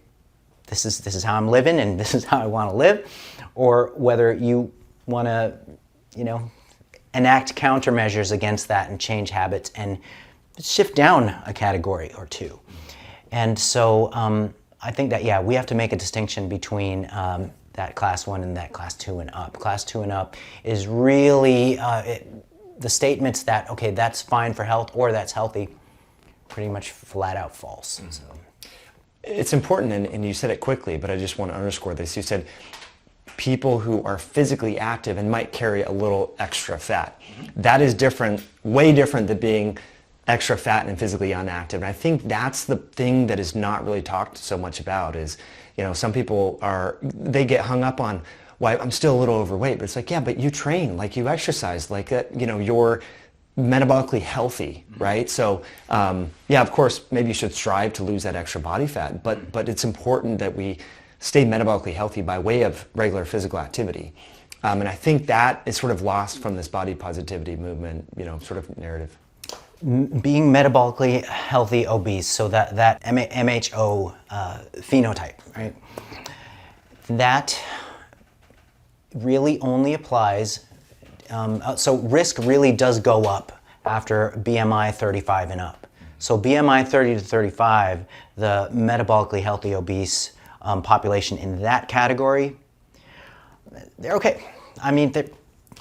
this is how I'm living and this is how I want to live, or whether you want to, enact countermeasures against that and change habits and shift down a category or two. And so I think that, we have to make a distinction between that class 1 and that class 2 and up. Class 2 and up is really the statements that, okay, that's fine for health or that's healthy, pretty much flat out false. So. It's important, and you said it quickly, but I just want to underscore this. You said people who are physically active and might carry a little extra fat. That is different, way different than being extra fat and physically inactive. And I think that's the thing that is not really talked so much about is, some people they get hung up on, well, I'm still a little overweight, but it's like, yeah, but you train, like you exercise, like that, you're metabolically healthy, right? So, of course, maybe you should strive to lose that extra body fat, but it's important that we stay metabolically healthy by way of regular physical activity. And I think that is sort of lost from this body positivity movement, sort of narrative. Being metabolically healthy obese, so that MHO phenotype, right? That really only applies, so risk really does go up after BMI 35 and up. So BMI 30 to 35, the metabolically healthy obese population in that category, they're okay. I mean,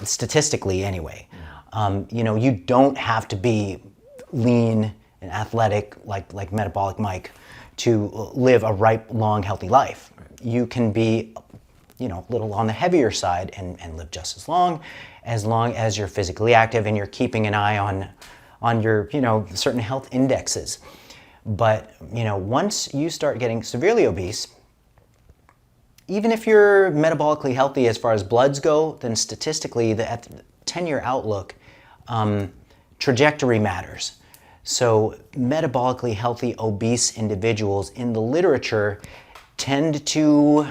statistically anyway. You don't have to be lean and athletic like Metabolic Mike to live a ripe, long, healthy life. You can be, a little on the heavier side and live just as long as you're physically active and you're keeping an eye on your, certain health indexes. But, once you start getting severely obese, even if you're metabolically healthy as far as bloods go, then statistically, at the 10-year outlook, trajectory matters. So metabolically healthy obese individuals in the literature tend to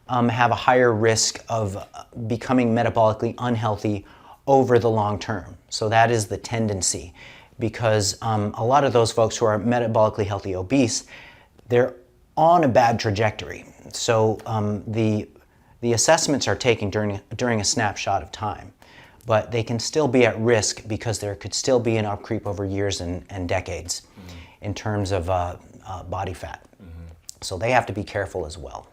have a higher risk of becoming metabolically unhealthy over the long term. So that is the tendency, because a lot of those folks who are metabolically healthy obese, they're on a bad trajectory. So the assessments are taken during a snapshot of time, but they can still be at risk because there could still be an upcreep over years and decades in terms of body fat. So they have to be careful as well.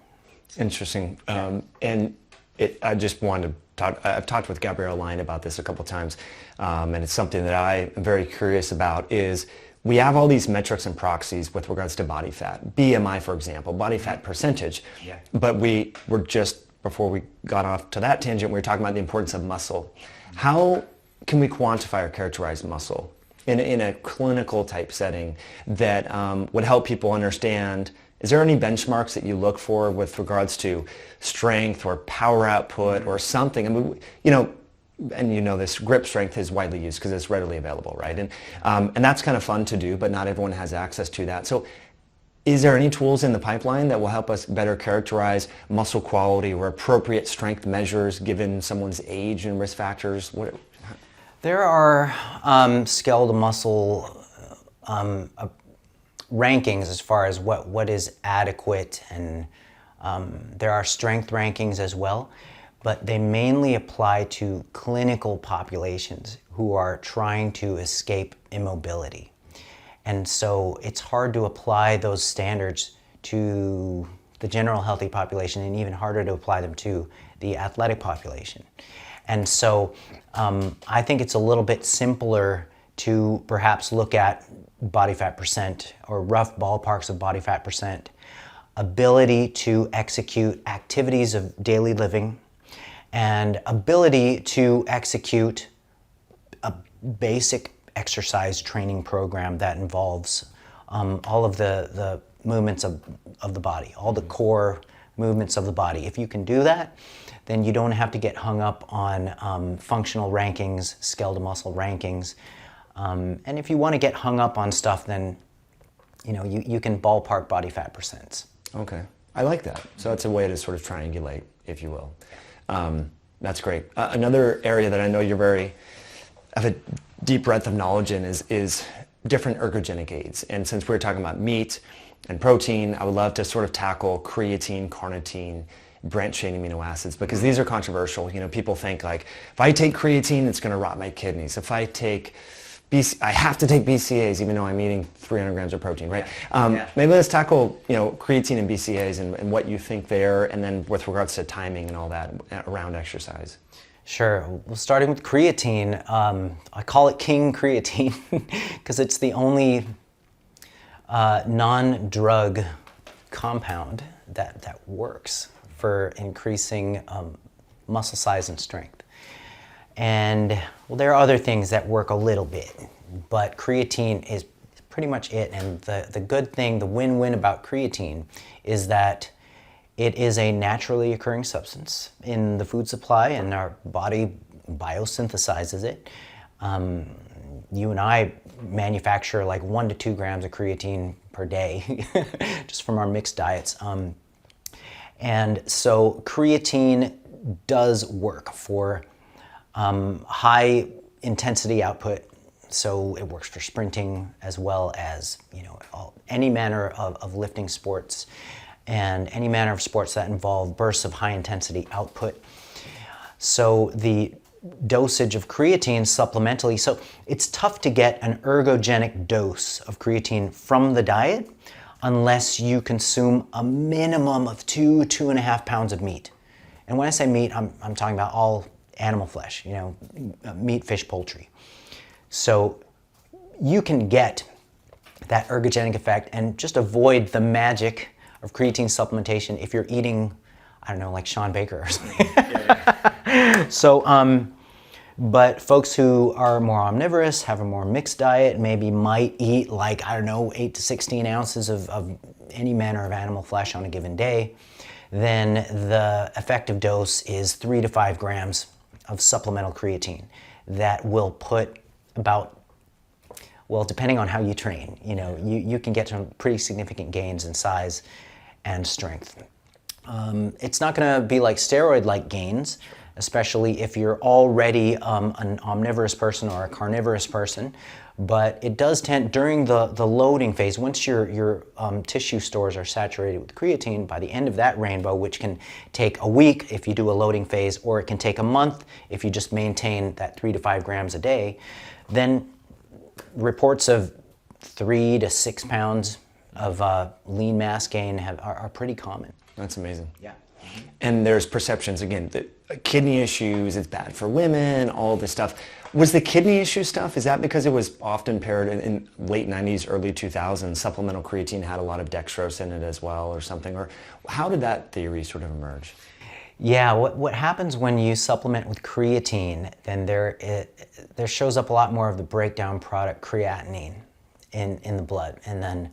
Interesting. I just wanted to talk, I've talked with Gabrielle Line about this a couple times, and it's something that I am very curious about is we have all these metrics and proxies with regards to body fat. BMI, for example, body fat percentage. Yeah. But we were just, before we got off to that tangent, we were talking about the importance of muscle. How can we quantify or characterize muscle in a clinical type setting that would help people understand Is there any benchmarks that you look for with regards to strength or power output or something? I mean, and this grip strength is widely used because it's readily available, right? And that's kind of fun to do, but not everyone has access to that. So is there any tools in the pipeline that will help us better characterize muscle quality or appropriate strength measures given someone's age and risk factors? There are skeletal muscle rankings as far as what is adequate, and there are strength rankings as well, but they mainly apply to clinical populations who are trying to escape immobility. And so it's hard to apply those standards to the general healthy population, and even harder to apply them to the athletic population. And so I think it's a little bit simpler to perhaps look at body fat percent or rough ballparks of body fat percent, ability to execute activities of daily living, and ability to execute a basic exercise training program that involves all of the movements of the body, all the core movements of the body. If you can do that, then you don't have to get hung up on functional rankings, skeletal muscle rankings. And if you want to get hung up on stuff, then you can ballpark body fat percents. Okay, I like that. So that's a way to sort of triangulate, if you will. That's great. Another area that I know you're have a deep breadth of knowledge in is different ergogenic aids. And since we're talking about meat and protein, I would love to sort of tackle creatine, carnitine, branched-chain amino acids, because these are controversial. People think like, if I take creatine, it's going to rot my kidneys. If I take I have to take BCAAs even though I'm eating 300 grams of protein, right? Maybe let's tackle creatine and BCAAs and what you think there, and then with regards to timing and all that around exercise. Sure. Well, starting with creatine, I call it King Creatine because it's the only non-drug compound that works for increasing muscle size and strength. And well, there are other things that work a little bit, but creatine is pretty much it. And the good thing, the win-win about creatine is that it is a naturally occurring substance in the food supply, and our body biosynthesizes it. You and I manufacture like 1 to 2 grams of creatine per day just from our mixed diets. And so creatine does work for high intensity output, so it works for sprinting as well as any manner of lifting sports and any manner of sports that involve bursts of high intensity output. So the dosage of creatine supplementally, so it's tough to get an ergogenic dose of creatine from the diet unless you consume a minimum of 2.5 pounds of meat. And when I say meat, I'm talking about all animal flesh, meat, fish, poultry. So you can get that ergogenic effect and just avoid the magic of creatine supplementation if you're eating, I don't know, like Sean Baker or something. So, but folks who are more omnivorous, have a more mixed diet, maybe might eat like, 8 to 16 ounces of any manner of animal flesh on a given day, then the effective dose is 3 to 5 grams of supplemental creatine that will put about, well, depending on how you train, you can get some pretty significant gains in size and strength. It's not going to be like steroid-like gains, especially if you're already an omnivorous person or a carnivorous person, but it does tend, during the loading phase, once your tissue stores are saturated with creatine, by the end of that rainbow, which can take a week if you do a loading phase, or it can take a month if you just maintain that 3 to 5 grams a day, then reports of 3 to 6 pounds of lean mass gain are pretty common. That's amazing. Yeah. And there's perceptions, again, that kidney issues, it's bad for women, all this stuff. Was the kidney issue stuff, is that because it was often paired in late 90s, early 2000s, supplemental creatine had a lot of dextrose in it as well or something? Or how did that theory sort of emerge? Yeah, what happens when you supplement with creatine, then there shows up a lot more of the breakdown product creatinine in the blood. And then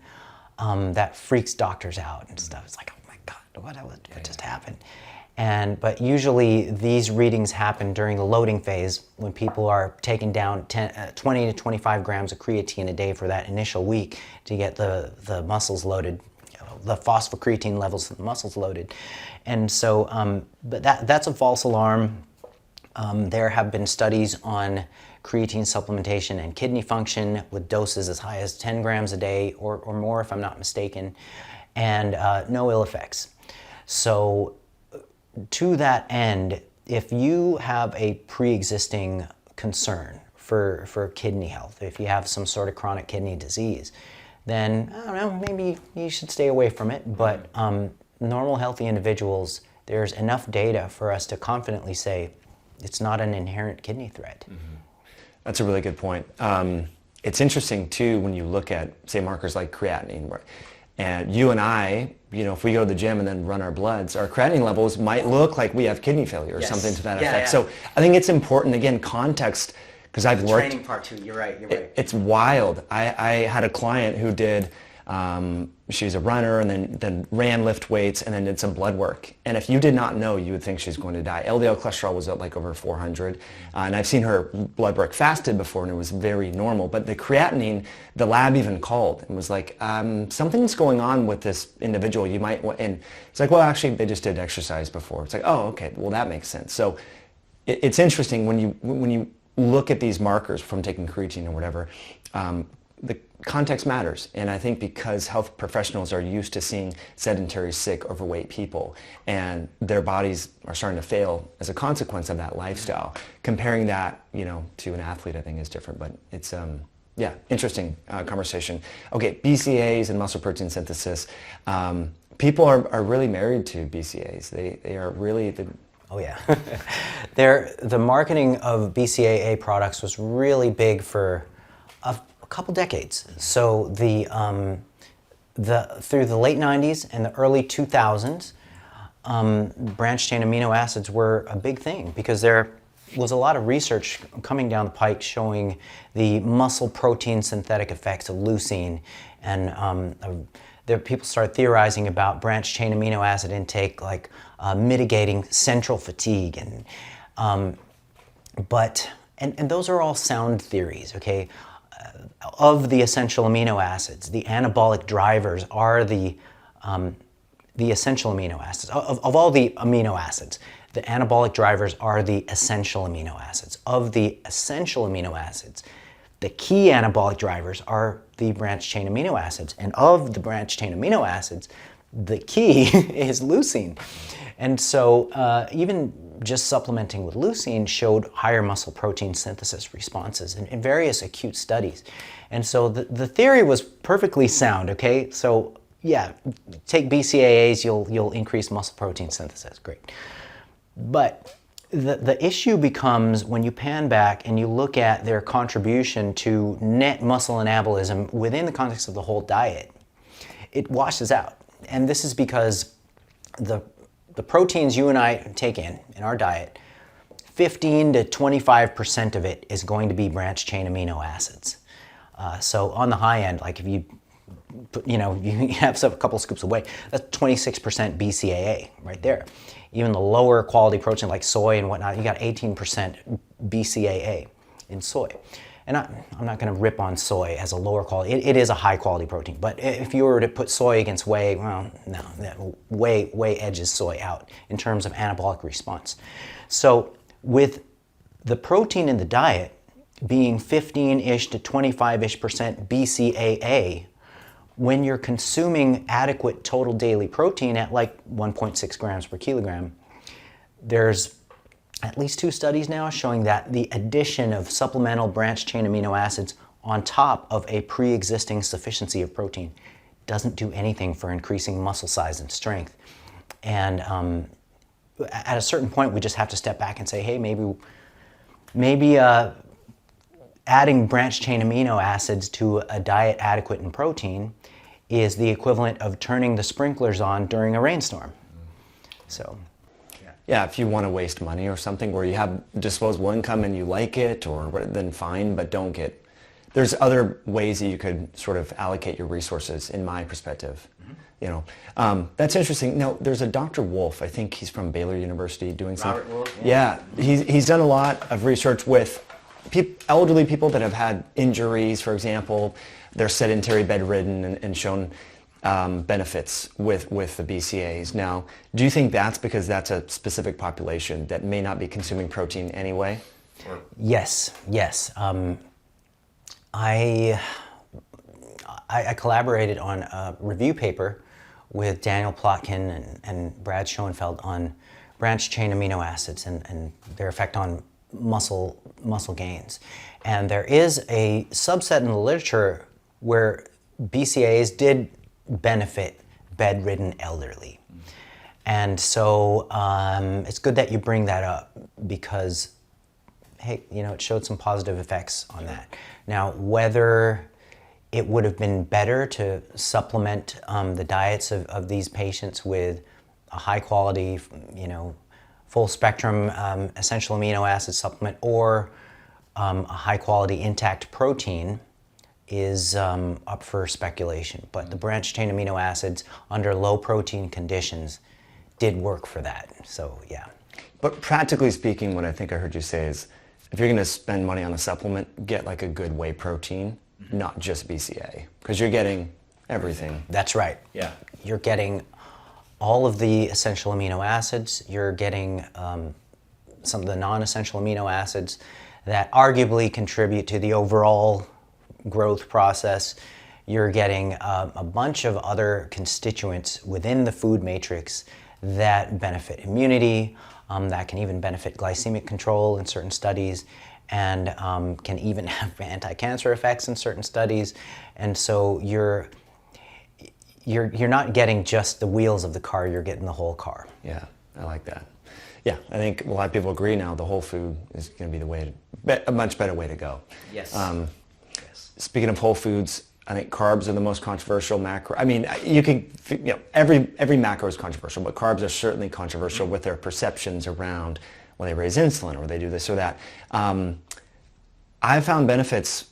that freaks doctors out and stuff. It's like, oh my God, what just happened? But usually these readings happen during the loading phase when people are taking down 20 to 25 grams of creatine a day for that initial week to get the muscles loaded, the phosphocreatine levels of the muscles loaded. And so, but that's a false alarm. There have been studies on creatine supplementation and kidney function with doses as high as 10 grams a day or more, if I'm not mistaken, and no ill effects. So to that end, if you have a pre-existing concern for kidney health, if you have some sort of chronic kidney disease, then I don't know, maybe you should stay away from it. But normal, healthy individuals, there's enough data for us to confidently say it's not an inherent kidney threat. Mm-hmm. That's a really good point. It's interesting too when you look at, say, markers like creatinine. And you and I, if we go to the gym and then run our bloods, our creatinine levels might look like we have kidney failure or something to that effect. Yeah. So I think it's important, again, context, because I've worked. Training part too, you're right. It's wild. I had a client who did, she's a runner and then ran, lift weights, and then did some blood work. And if you did not know, you would think she's going to die. LDL cholesterol was at like over 400. And I've seen her blood work fasted before and it was very normal. But the creatinine, the lab even called and was like, something's going on with this individual. You might want, and it's like, well, actually they just did exercise before. It's like, oh, okay, well that makes sense. So it's interesting when you look at these markers from taking creatine or whatever, the context matters. And I think because health professionals are used to seeing sedentary, sick, overweight people, and their bodies are starting to fail as a consequence of that lifestyle, comparing that, to an athlete, I think is different. But it's, interesting conversation. Okay, BCAAs and muscle protein synthesis. People are really married to BCAAs. They are really the... Oh yeah. The marketing of BCAA products was really big for a couple decades. So through the late 90s and the early 2000s, branched chain amino acids were a big thing because there was a lot of research coming down the pike showing the muscle protein synthetic effects of leucine, and people started theorizing about branched chain amino acid intake, like mitigating central fatigue, and those are all sound theories, okay? Of the essential amino acids, the anabolic drivers are the essential amino acids. Of all the amino acids, the anabolic drivers are the essential amino acids. Of the essential amino acids, the key anabolic drivers are the branched chain amino acids. And of the branched chain amino acids, the key is leucine. And so even just supplementing with leucine showed higher muscle protein synthesis responses in various acute studies. And so the theory was perfectly sound, okay? So yeah, take BCAAs, you'll increase muscle protein synthesis, great. But the issue becomes when you pan back and you look at their contribution to net muscle anabolism within the context of the whole diet, it washes out. And this is because the proteins you and I take in our diet, 15 to 25% of it is going to be branched chain amino acids. So on the high end, like if you have a couple scoops of whey, that's 26% BCAA right there. Even the lower quality protein like soy and whatnot, you got 18% BCAA in soy. And I'm not going to rip on soy as a lower quality. It is a high quality protein. But if you were to put soy against whey, well, no, whey edges soy out in terms of anabolic response. So with the protein in the diet being 15-ish to 25-ish% BCAA, when you're consuming adequate total daily protein at like 1.6 grams per kilogram, there's at least 2 studies now showing that the addition of supplemental branched chain amino acids on top of a pre-existing sufficiency of protein doesn't do anything for increasing muscle size and strength. And at a certain point, we just have to step back and say, hey, maybe adding branched chain amino acids to a diet adequate in protein is the equivalent of turning the sprinklers on during a rainstorm. So. Yeah, if you want to waste money or something, or you have disposable income and you like it, or then fine, but don't get there's other ways that you could sort of allocate your resources, in my perspective. That's interesting. Now, there's a Dr. Wolf, I think he's from Baylor University, doing some. Robert Wolf, yeah. He's done a lot of research with elderly people that have had injuries, for example. They're sedentary, bedridden, and shown benefits with the BCAAs. Now, do you think that's because that's a specific population that may not be consuming protein anyway? Yes. I collaborated on a review paper with Daniel Plotkin and Brad Schoenfeld on branched chain amino acids and their effect on muscle gains. And there is a subset in the literature where BCAAs did benefit bedridden elderly. And so it's good that you bring that up because, hey, it showed some positive effects on that. Now, whether it would have been better to supplement the diets of these patients with a high quality, full spectrum essential amino acid supplement or a high quality intact protein is up for speculation. But the branched chain amino acids under low protein conditions did work for that. So yeah. But practically speaking, what I think I heard you say is if you're going to spend money on a supplement, get like a good whey protein, not just BCA, because you're getting everything. That's right. Yeah. You're getting all of the essential amino acids. You're getting some of the non-essential amino acids that arguably contribute to the overall growth process. You're getting a bunch of other constituents within the food matrix that benefit immunity, that can even benefit glycemic control in certain studies, and can even have anti-cancer effects in certain studies. And so you're not getting just the wheels of the car, you're getting the whole car. Yeah, I like that. Yeah, I think a lot of people agree now the whole food is going to be a much better way to go. Yes. Speaking of whole foods, I think carbs are the most controversial macro. I mean, you can, every macro is controversial, but carbs are certainly controversial with their perceptions around when they raise insulin or they do this or that. I've found benefits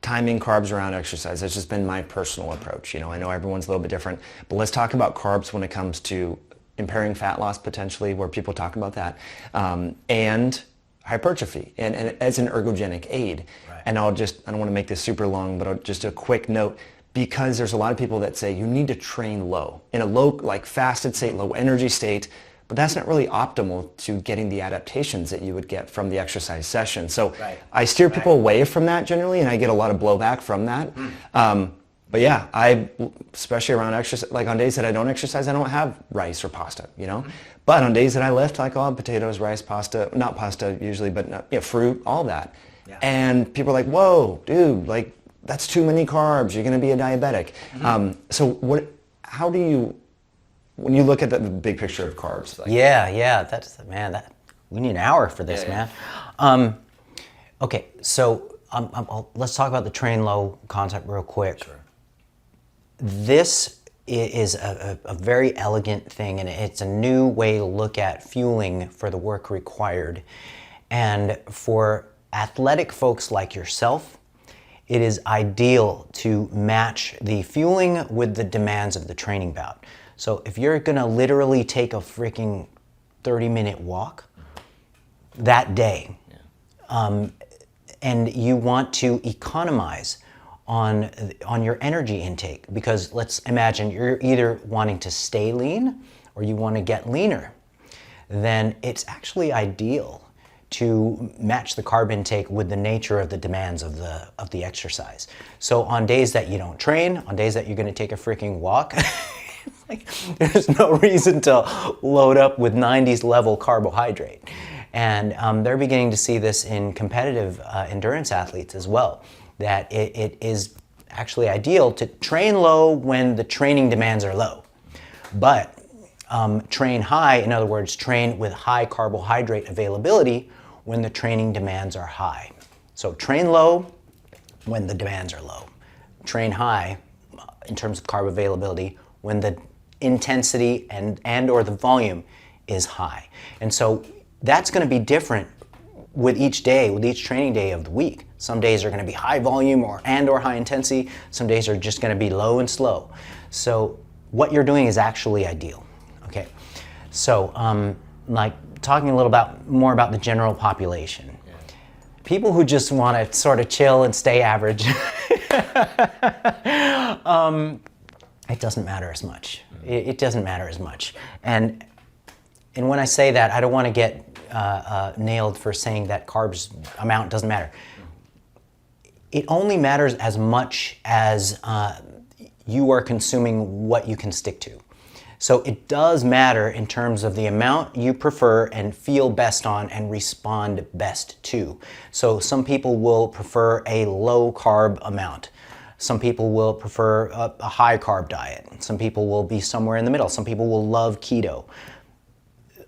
timing carbs around exercise. That's just been my personal approach. I know everyone's a little bit different, but let's talk about carbs when it comes to impairing fat loss potentially, where people talk about that, and hypertrophy, and as an ergogenic aid. Right. And I don't want to make this super long, but just a quick note, because there's a lot of people that say you need to train low, in a low, like fasted state, low energy state, but that's not really optimal to getting the adaptations that you would get from the exercise session. So right. I steer people away from that generally, and I get a lot of blowback from that. But yeah, especially around exercise, like on days that I don't exercise, I don't have rice or pasta, But on days that I lift, like I'll have potatoes, rice, pasta, not pasta usually, but fruit, all that. Yeah. And people are like, whoa, dude, like that's too many carbs. You're going to be a diabetic. So how do you, when you look at the big picture of carbs? Like, we need an hour for this, man. Okay, so let's talk about the train low concept real quick. Sure. This is a very elegant thing, and it's a new way to look at fueling for the work required. And for athletic folks like yourself, it is ideal to match the fueling with the demands of the training bout. So if you're gonna literally take a freaking 30-minute walk that day, and you want to economize on your energy intake, because let's imagine you're either wanting to stay lean or you want to get leaner, then it's actually ideal to match the carb intake with the nature of the demands of the exercise. So on days that you don't train, on days that you're going to take a freaking walk, like, there's no reason to load up with 90s level carbohydrate. And they're beginning to see this in competitive endurance athletes as well, that it is actually ideal to train low when the training demands are low. But train high, in other words, train with high carbohydrate availability when the training demands are high. So train low when the demands are low. Train high in terms of carb availability when the intensity and or the volume is high. And so that's going to be different with each day, with each training day of the week. Some days are going to be high volume or high intensity. Some days are just going to be low and slow. So what you're doing is actually ideal. Okay. So like talking a little more about the general population. Yeah. People who just want to sort of chill and stay average, it doesn't matter as much. It doesn't matter as much. And when I say that, I don't want to get nailed for saying that carbs amount doesn't matter. It only matters as much as you are consuming what you can stick to. So it does matter in terms of the amount you prefer and feel best on and respond best to. So some people will prefer a low carb amount. Some people will prefer a high carb diet. Some people will be somewhere in the middle. Some people will love keto.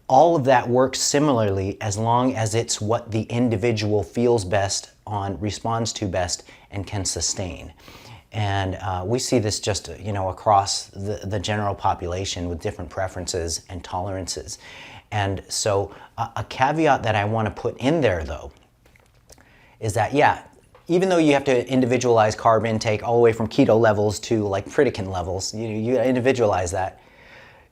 All of that works similarly as long as it's what the individual feels best on, responds to best, and can sustain. And we see this just across the general population with different preferences and tolerances. And so a caveat that I want to put in there though is that even though you have to individualize carb intake all the way from keto levels to like Creatine levels, you individualize that.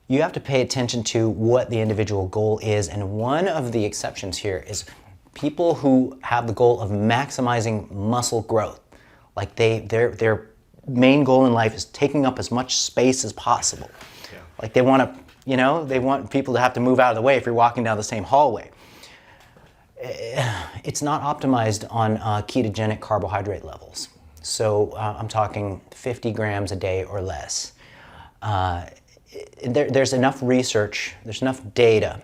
You have to pay attention to what the individual goal is, and one of the exceptions here is people who have the goal of maximizing muscle growth. Like their main goal in life is taking up as much space as possible. Yeah. Like they want to, they want people to have to move out of the way if you're walking down the same hallway. It's not optimized on ketogenic carbohydrate levels. So I'm talking 50 grams a day or less. There's enough research, there's enough data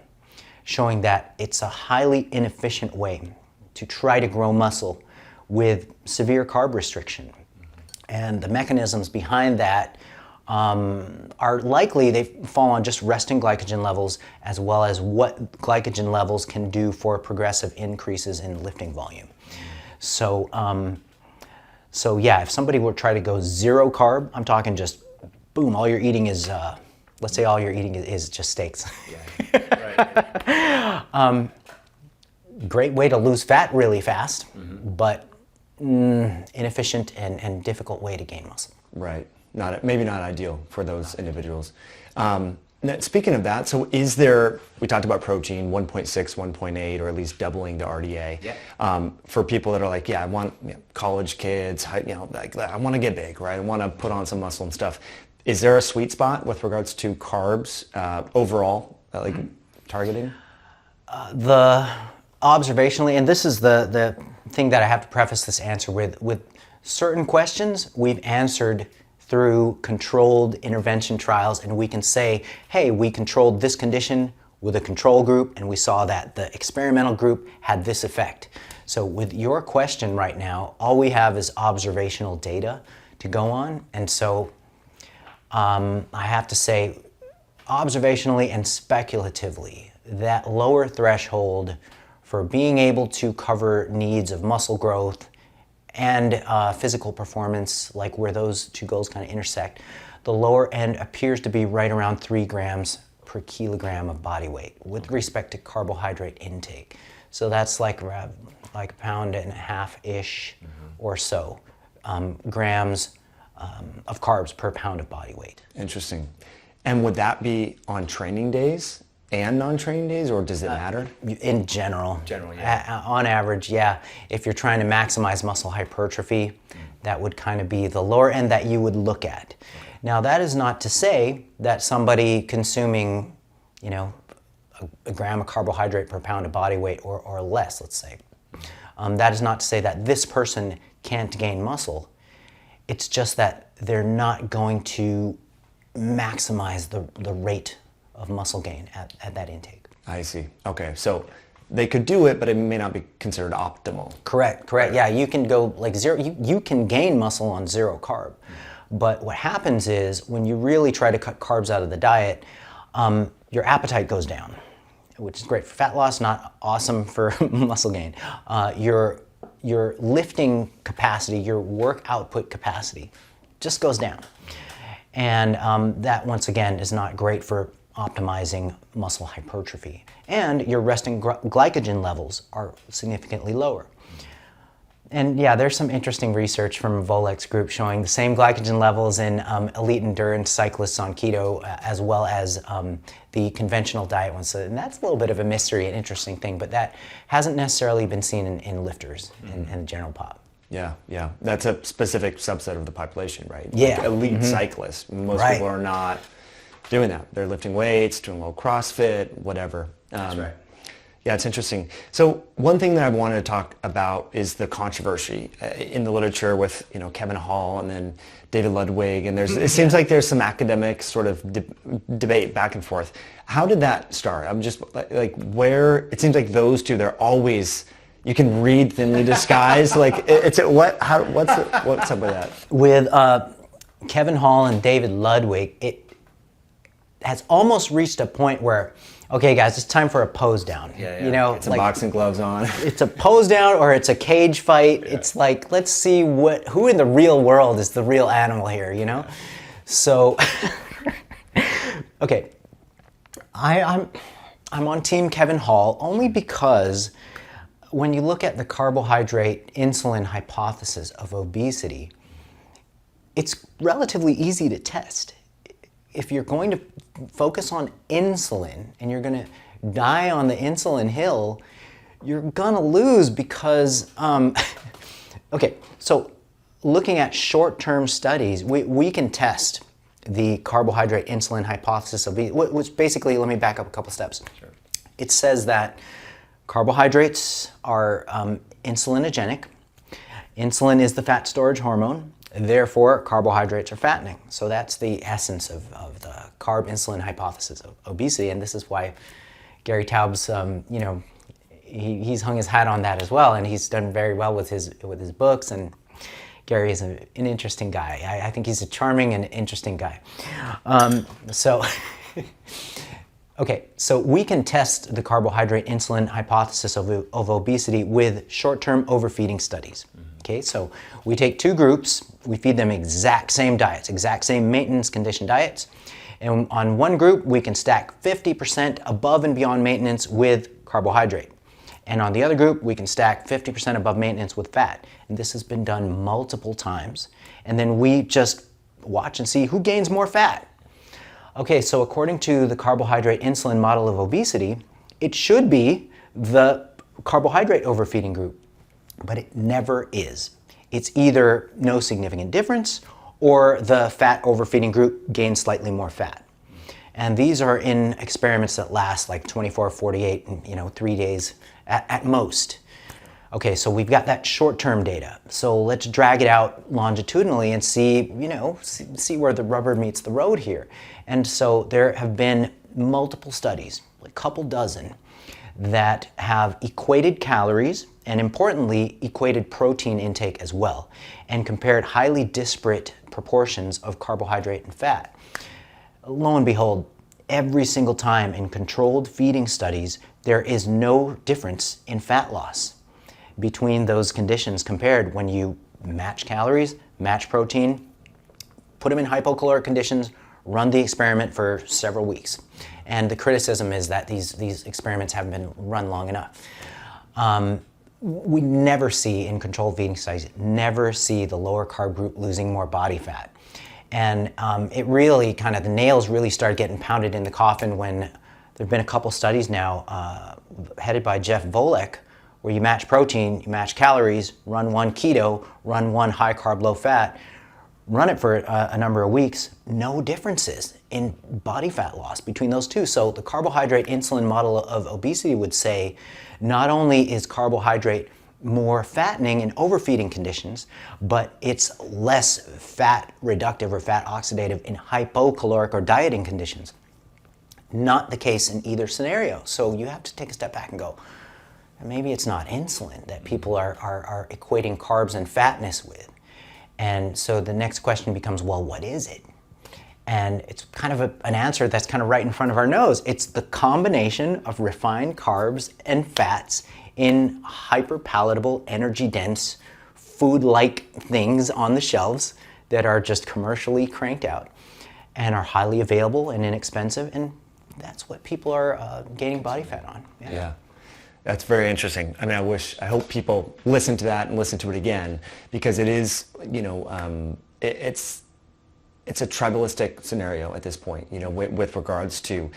showing that it's a highly inefficient way to try to grow muscle with severe carb restriction. And the mechanisms behind that are likely they fall on just resting glycogen levels as well as what glycogen levels can do for progressive increases in lifting volume. So if somebody were to try to go zero carb, I'm talking just boom, all you're eating is let's say all you're eating is just steaks. Yeah. Right. Great way to lose fat really fast, but inefficient and difficult way to gain muscle. Right. Maybe not ideal for those individuals. Speaking of that, so we talked about protein, 1.6, 1.8, or at least doubling the RDA. Yeah. For people that are like, I want college kids, like I want to get big, right? I want to put on some muscle and stuff. Is there a sweet spot with regards to carbs overall, like targeting? The observationally, and this is the thing that I have to preface this answer with certain questions we've answered through controlled intervention trials, and we can say, hey, we controlled this condition with a control group, and we saw that the experimental group had this effect. So with your question right now, all we have is observational data to go on, and so I have to say, observationally and speculatively, that lower threshold for being able to cover needs of muscle growth and physical performance, like where those two goals kind of intersect, the lower end appears to be right around 3 grams per kilogram of body weight with respect to carbohydrate intake. So that's like a pound and a half-ish or so grams of carbs per pound of body weight. Interesting. And would that be on training days and non-training days, or does it matter? In general. Generally, yeah. On average, yeah. If you're trying to maximize muscle hypertrophy, that would kind of be the lower end that you would look at. Now, that is not to say that somebody consuming, a gram of carbohydrate per pound of body weight or less, let's say, that is not to say that this person can't gain muscle. It's just that they're not going to maximize the rate of muscle gain at that intake. I see. Okay, so they could do it, but it may not be considered optimal. Correct. Yeah, you can go like zero, you can gain muscle on zero carb. But what happens is when you really try to cut carbs out of the diet, your appetite goes down, which is great for fat loss, not awesome for muscle gain. Your lifting capacity, your work output capacity just goes down. And that, once again, is not great for optimizing muscle hypertrophy. And your resting glycogen levels are significantly lower. And yeah, there's some interesting research from Volek's group showing the same glycogen levels in elite endurance cyclists on keto as well as the conventional diet ones. So, and that's a little bit of a mystery, an interesting thing, but that hasn't necessarily been seen in lifters and the general pop. Yeah, yeah. That's a specific subset of the population, right? Yeah. Like elite cyclists. Most people are not doing that. They're lifting weights, doing a little CrossFit, whatever. That's right. Yeah, it's interesting. So one thing that I wanted to talk about is the controversy in the literature with Kevin Hall and then David Ludwig, and it seems like there's some academic sort of debate back and forth. How did that start? I'm just like, where it seems like those two, they're always, you can read thinly disguised. Like what's up with that? With Kevin Hall and David Ludwig, it has almost reached a point where, okay, guys, it's time for a pose down. Yeah. It's like boxing gloves on. It's a pose down or it's a cage fight. Yeah. It's like, let's see who in the real world is the real animal here, Yeah. So, okay, I'm on team Kevin Hall only because when you look at the carbohydrate insulin hypothesis of obesity, it's relatively easy to test. If you're going to focus on insulin and you're going to die on the insulin hill, you're going to lose because, okay, so looking at short-term studies, we can test the carbohydrate insulin hypothesis of obesity, which basically, let me back up a couple steps. Sure. It says that carbohydrates are insulinogenic. Insulin is the fat storage hormone. Therefore, carbohydrates are fattening. So that's the essence of the carb insulin hypothesis of obesity, and this is why Gary Taubes, he's hung his hat on that as well, and he's done very well with his books. And Gary is an interesting guy. I think he's a charming and interesting guy. Okay, so we can test the carbohydrate insulin hypothesis of obesity with short-term overfeeding studies. Okay, so we take two groups, we feed them exact same diets, exact same maintenance condition diets, and on one group we can stack 50% above and beyond maintenance with carbohydrate. And on the other group we can stack 50% above maintenance with fat. And this has been done multiple times. And then we just watch and see who gains more fat. Okay, so according to the carbohydrate insulin model of obesity, it should be the carbohydrate overfeeding group. But it never is. It's either no significant difference or the fat overfeeding group gains slightly more fat. And these are in experiments that last like 24, 48, 3 days at most. Okay, so we've got that short-term data. So let's drag it out longitudinally and see where the rubber meets the road here. And so there have been multiple studies, a couple dozen, that have equated calories and importantly equated protein intake as well and compared highly disparate proportions of carbohydrate and fat. Lo and behold, every single time in controlled feeding studies there is no difference in fat loss between those conditions compared when you match calories, match protein, put them in hypocaloric conditions, run the experiment for several weeks. And the criticism is that these experiments haven't been run long enough. We never see in controlled feeding studies, never see the lower carb group losing more body fat. And it really the nails really started getting pounded in the coffin when there have been a couple studies now headed by Jeff Volek, where you match protein, you match calories, run one keto, run one high carb, low fat, run it for a number of weeks, no differences in body fat loss between those two. So the carbohydrate insulin model of obesity would say not only is carbohydrate more fattening in overfeeding conditions, but it's less fat reductive or fat oxidative in hypocaloric or dieting conditions. Not the case in either scenario. So you have to take a step back and go, maybe it's not insulin that people are equating carbs and fatness with. And so the next question becomes, well, what is it? And it's kind of an answer that's kind of right in front of our nose. It's the combination of refined carbs and fats in hyperpalatable, energy-dense, food-like things on the shelves that are just commercially cranked out and are highly available and inexpensive and that's what people are gaining body fat on. Yeah. That's very interesting. I mean, I hope people listen to that and listen to it again, because it is, it's a tribalistic scenario at this point, with regards to,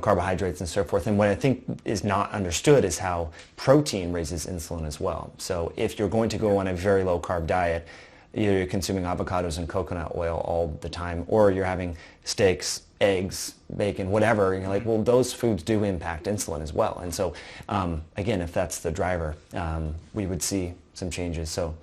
carbohydrates and so forth. And what I think is not understood is how protein raises insulin as well. So if you're going to go on a very low carb diet, either you're consuming avocados and coconut oil all the time, or you're having steaks, eggs, bacon, whatever, and you're like, well, those foods do impact insulin as well. And so, again, if that's the driver, we would see some changes. So,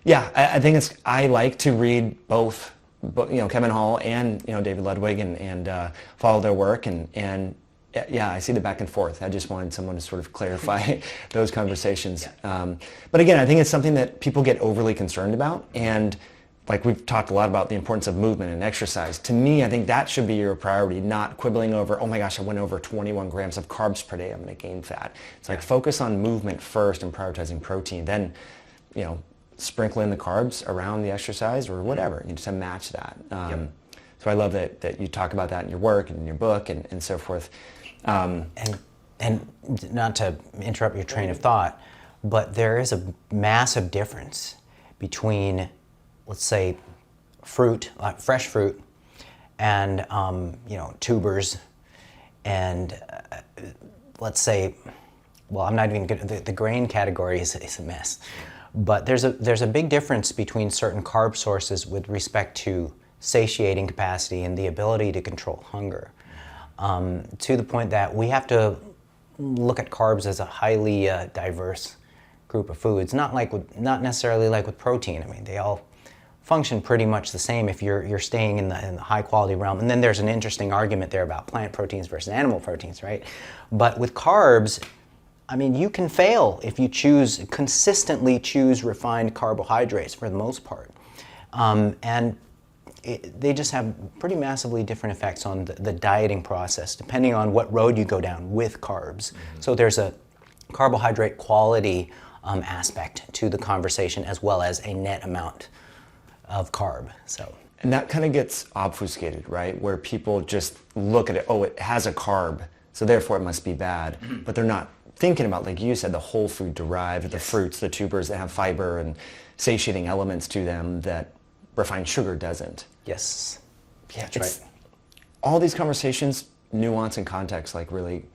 I think I like to read both, Kevin Hall and, David Ludwig, and follow their work, and I see the back and forth. I just wanted someone to sort of clarify those conversations. But again, I think it's something that people get overly concerned about, and like we've talked a lot about the importance of movement and exercise. To me, I think that should be your priority, not quibbling over, oh my gosh, I went over 21 grams of carbs per day, I'm going to gain fat. It's like focus on movement first and prioritizing protein, then, sprinkle in the carbs around the exercise or whatever, you just have to match that. So I love that you talk about that in your work and in your book and so forth. And not to interrupt your train of thought, but there is a massive difference between, let's say, fruit, fresh fruit, and tubers, and let's say, well, I'm not even good. The grain category is a mess, but there's a big difference between certain carb sources with respect to satiating capacity and the ability to control hunger. To the point that we have to look at carbs as a highly diverse group of foods, not necessarily like with protein. I mean, they all function pretty much the same if you're staying in the high quality realm. And then there's an interesting argument there about plant proteins versus animal proteins, right? But with carbs, I mean, you can fail if you consistently choose refined carbohydrates for the most part. They just have pretty massively different effects on the dieting process, depending on what road you go down with carbs. So there's a carbohydrate quality aspect to the conversation, as well as a net amount of carb. And that kind of gets obfuscated, right? Where people just look at it, oh, it has a carb, so therefore it must be bad. But they're not thinking about, like you said, the whole food derived, the fruits, the tubers that have fiber and satiating elements to them that refined sugar doesn't. Yes. Yeah, that's right. All these conversations, nuance and context, like really,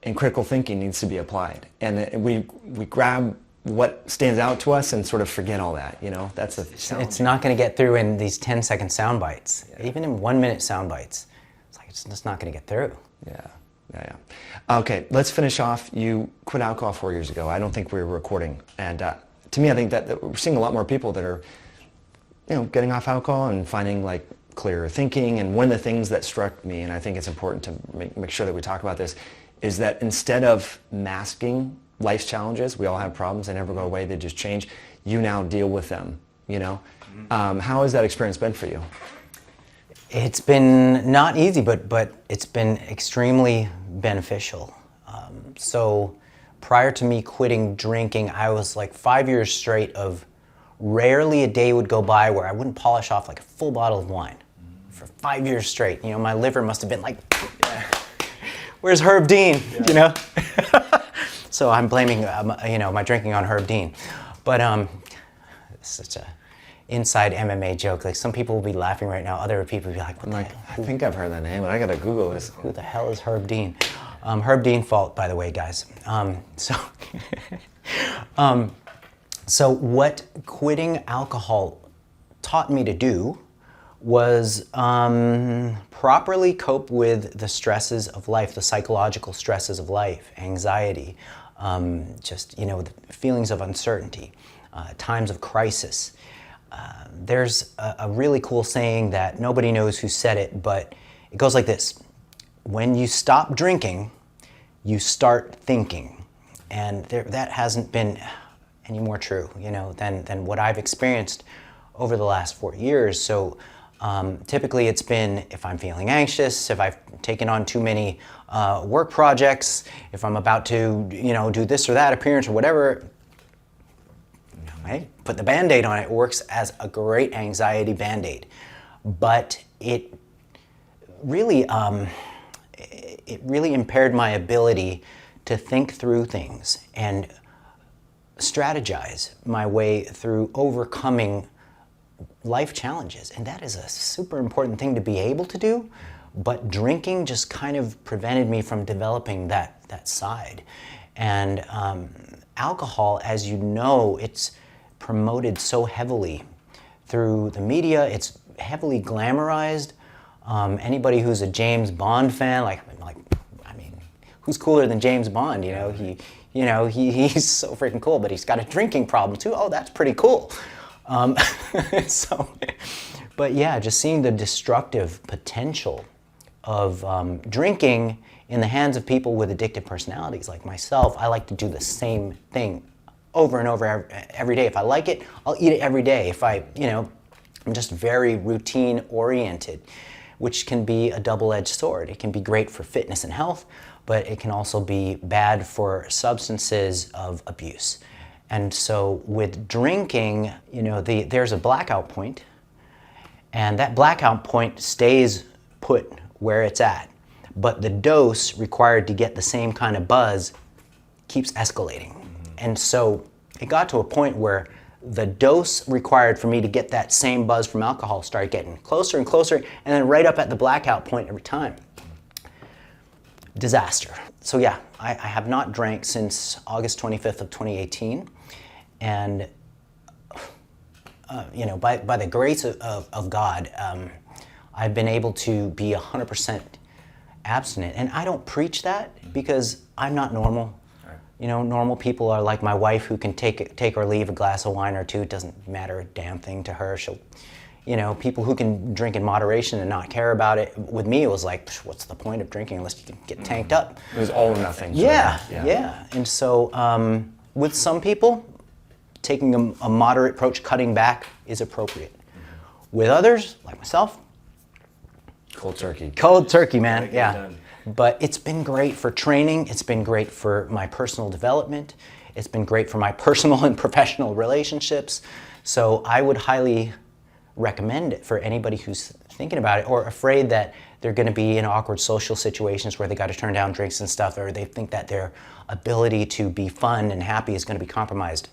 and critical thinking needs to be applied. And we grab what stands out to us and sort of forget all that, That's it's not going to get through in these 10-second sound bites. Even in 1-minute sound bites, it's just not going to get through. Yeah. Okay, let's finish off. You quit alcohol 4 years ago. I don't think we were recording. And to me, I think that we're seeing a lot more people that are, getting off alcohol and finding like clearer thinking. And one of the things that struck me, and I think it's important to make sure that we talk about this, is that instead of masking life's challenges, we all have problems, they never go away, they just change, you now deal with them, How has that experience been for you? It's been not easy, but it's been extremely beneficial. So prior to me quitting drinking, I was like 5 years straight of rarely a day would go by where I wouldn't polish off like a full bottle of wine for 5 years straight. My liver must have been like, where's Herb Dean, So I'm blaming, my drinking on Herb Dean. But it's such a inside MMA joke. Like, some people will be laughing right now. Other people will be like, I think I've heard that name, but I gotta Google this. Who the hell is Herb Dean? Herb Dean fault, by the way, guys. So what quitting alcohol taught me to do was properly cope with the stresses of life, the psychological stresses of life, anxiety, the feelings of uncertainty, times of crisis. There's a really cool saying that nobody knows who said it, but it goes like this. When you stop drinking, you start thinking. And that hasn't been any more true, than what I've experienced over the last 4 years. So typically it's been if I'm feeling anxious, if I've taken on too many work projects, if I'm about to, do this or that appearance or whatever, right? Put the Band-Aid on it. It works as a great anxiety Band-Aid. But it really, it really impaired my ability to think through things and strategize my way through overcoming life challenges. And that is a super important thing to be able to do, but drinking just kind of prevented me from developing that side. And alcohol, as you know, it's promoted so heavily through the media. It's heavily glamorized. Anybody who's a James Bond fan, I mean, who's cooler than James Bond? He's so freaking cool, but he's got a drinking problem too. Oh, that's pretty cool. But yeah, just seeing the destructive potential of drinking in the hands of people with addictive personalities like myself. I like to do the same thing over and over every day. If I like it, I'll eat it every day. If I'm just very routine oriented, which can be a double-edged sword. It can be great for fitness and health, but it can also be bad for substances of abuse. And so with drinking, there's a blackout point, and that blackout point stays put where it's at. But the dose required to get the same kind of buzz keeps escalating. And so it got to a point where the dose required for me to get that same buzz from alcohol started getting closer and closer, and then right up at the blackout point every time. Disaster. So yeah, I have not drank since August 25th of 2018. And by the grace of God, I've been able to be 100% abstinent. And I don't preach that because I'm not normal. Normal people are like my wife, who can take or leave a glass of wine or two. It doesn't matter a damn thing to her. She'll, people who can drink in moderation and not care about it. With me, it was like, what's the point of drinking unless you can get tanked up? It was all or nothing. Yeah. And so with some people, taking a moderate approach, cutting back, is appropriate. With others, like myself, cold turkey. Cold turkey, man. Yeah. But it's been great for training. It's been great for my personal development. It's been great for my personal and professional relationships. So I would highly recommend it for anybody who's thinking about it or afraid that they're going to be in awkward social situations where they got to turn down drinks and stuff, or they think that their ability to be fun and happy is going to be compromised.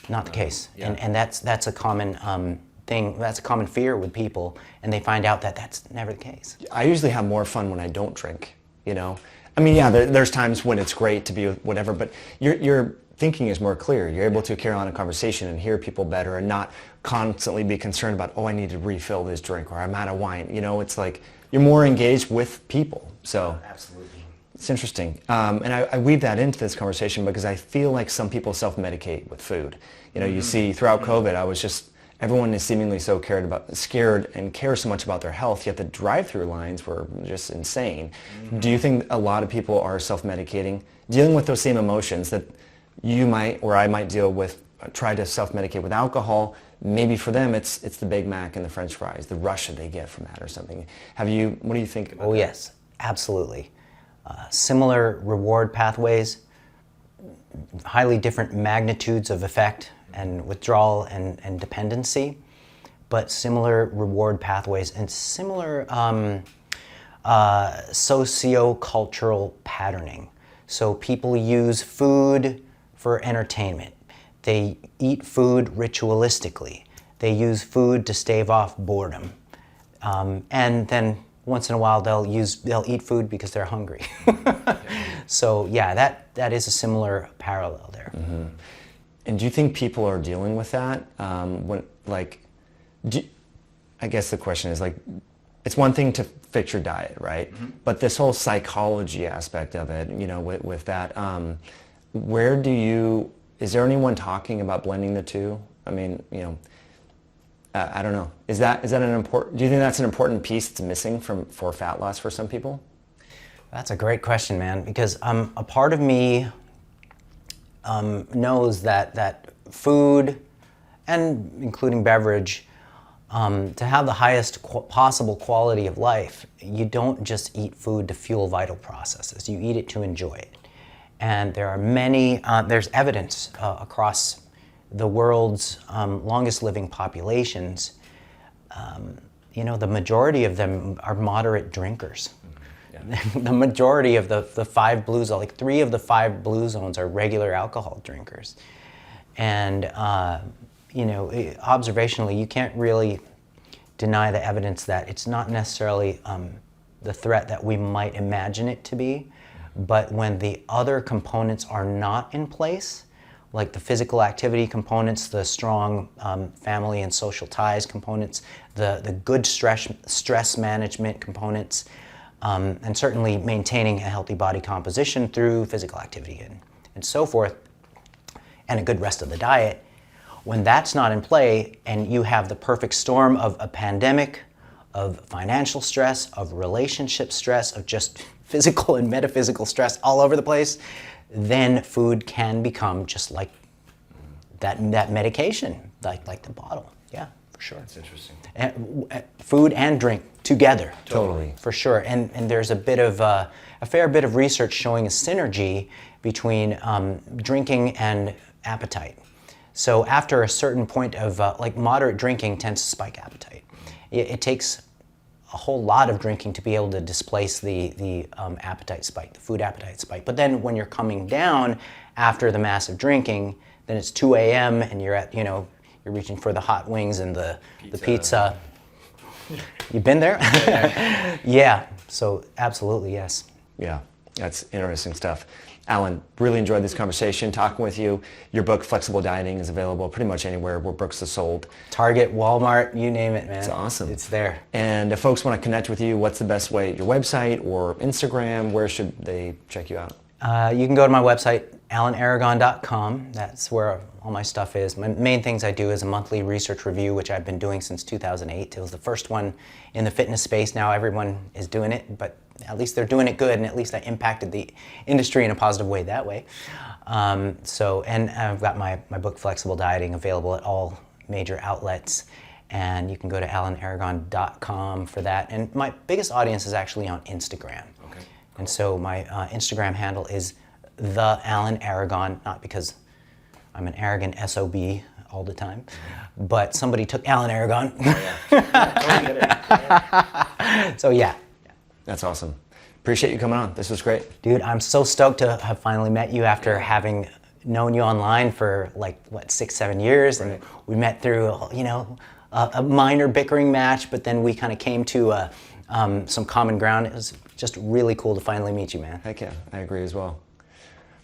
Not the case. Yeah. And that's a common thing. That's a common fear with people, and they find out that that's never the case. I usually have more fun when I don't drink, I mean, yeah, there's times when it's great to be with whatever, but your thinking is more clear. You're able to carry on a conversation and hear people better and not constantly be concerned about, I need to refill this drink, or I'm out of wine. It's like you're more engaged with people. So Absolutely. it's interesting. And I weave that into this conversation because I feel like some people self-medicate with food. You see throughout COVID, everyone is seemingly so scared and cares so much about their health, yet the drive-through lines were just insane. Do you think a lot of people are self-medicating, dealing with those same emotions that you might, or I might deal with, try to self-medicate with alcohol? Maybe for them it's the Big Mac and the French fries, the rush that they get from that or something. What do you think about that? Yes, absolutely. Similar reward pathways, highly different magnitudes of effect and withdrawal and dependency, but similar reward pathways and similar socio-cultural patterning. So people use food for entertainment. They eat food ritualistically. They use food to stave off boredom. And then once in a while they'll eat food because they're hungry. So yeah, that is a similar parallel there. Mm-hmm. And do you think people are dealing with that? I guess the question is, it's one thing to fix your diet, right? Mm-hmm. But this whole psychology aspect of it, with that, is there anyone talking about blending the two? I mean, I don't know. Do you think that's an important piece that's missing for fat loss for some people? That's a great question, man, because a part of me knows that food, and including beverage, to have the highest possible quality of life, you don't just eat food to fuel vital processes. You eat it to enjoy it. And there are there's evidence across the world's longest living populations the majority of them are moderate drinkers. The majority of the 5 blue zones, like 3 of the 5 blue zones are regular alcohol drinkers. And, observationally, you can't really deny the evidence that it's not necessarily the threat that we might imagine it to be, but when the other components are not in place, like the physical activity components, the strong family and social ties components, the good stress management components, and certainly maintaining a healthy body composition through physical activity and so forth, and a good rest of the diet, when that's not in play and you have the perfect storm of a pandemic, of financial stress, of relationship stress, of just physical and metaphysical stress all over the place, then food can become just like that medication, like the bottle. Yeah, for sure. That's interesting. And, food and drink together. Totally. For sure. And there's a fair bit of research showing a synergy between drinking and appetite. So after a certain point of, moderate drinking tends to spike appetite. It takes a whole lot of drinking to be able to displace the appetite spike, the food appetite spike. But then when you're coming down after the massive drinking, then it's 2 a.m. and you're at, you're reaching for the hot wings and the pizza. You've been there? Yeah, so absolutely, yes. Yeah, that's interesting stuff. Alan, really enjoyed this conversation, talking with you. Your book, Flexible Dieting, is available pretty much anywhere where books are sold. Target, Walmart, you name it, man. It's awesome. It's there. And if folks want to connect with you, what's the best way? Your website or Instagram? Where should they check you out? You can go to my website, alanaragon.com. That's where all my stuff is. My main things I do is a monthly research review, which I've been doing since 2008. It was the first one in the fitness space. Now everyone is doing it, but at least they're doing it good, and at least I impacted the industry in a positive way that way. And I've got my book, Flexible Dieting, available at all major outlets. And you can go to alanaragon.com for that. And my biggest audience is actually on Instagram. Okay. And so my Instagram handle is the Alan Aragon, not because I'm an arrogant SOB all the time, but somebody took Alan Aragon. So yeah. That's awesome. Appreciate you coming on. This was great. Dude, I'm so stoked to have finally met you after having known you online for 6-7 years. Right. And we met through, a minor bickering match, but then we kind of came to some common ground. It was just really cool to finally meet you, man. Heck yeah, I agree as well.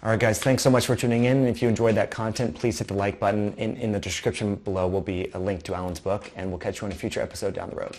All right, guys, thanks so much for tuning in. If you enjoyed that content, please hit the like button. In the description below will be a link to Alan's book, and we'll catch you on a future episode down the road.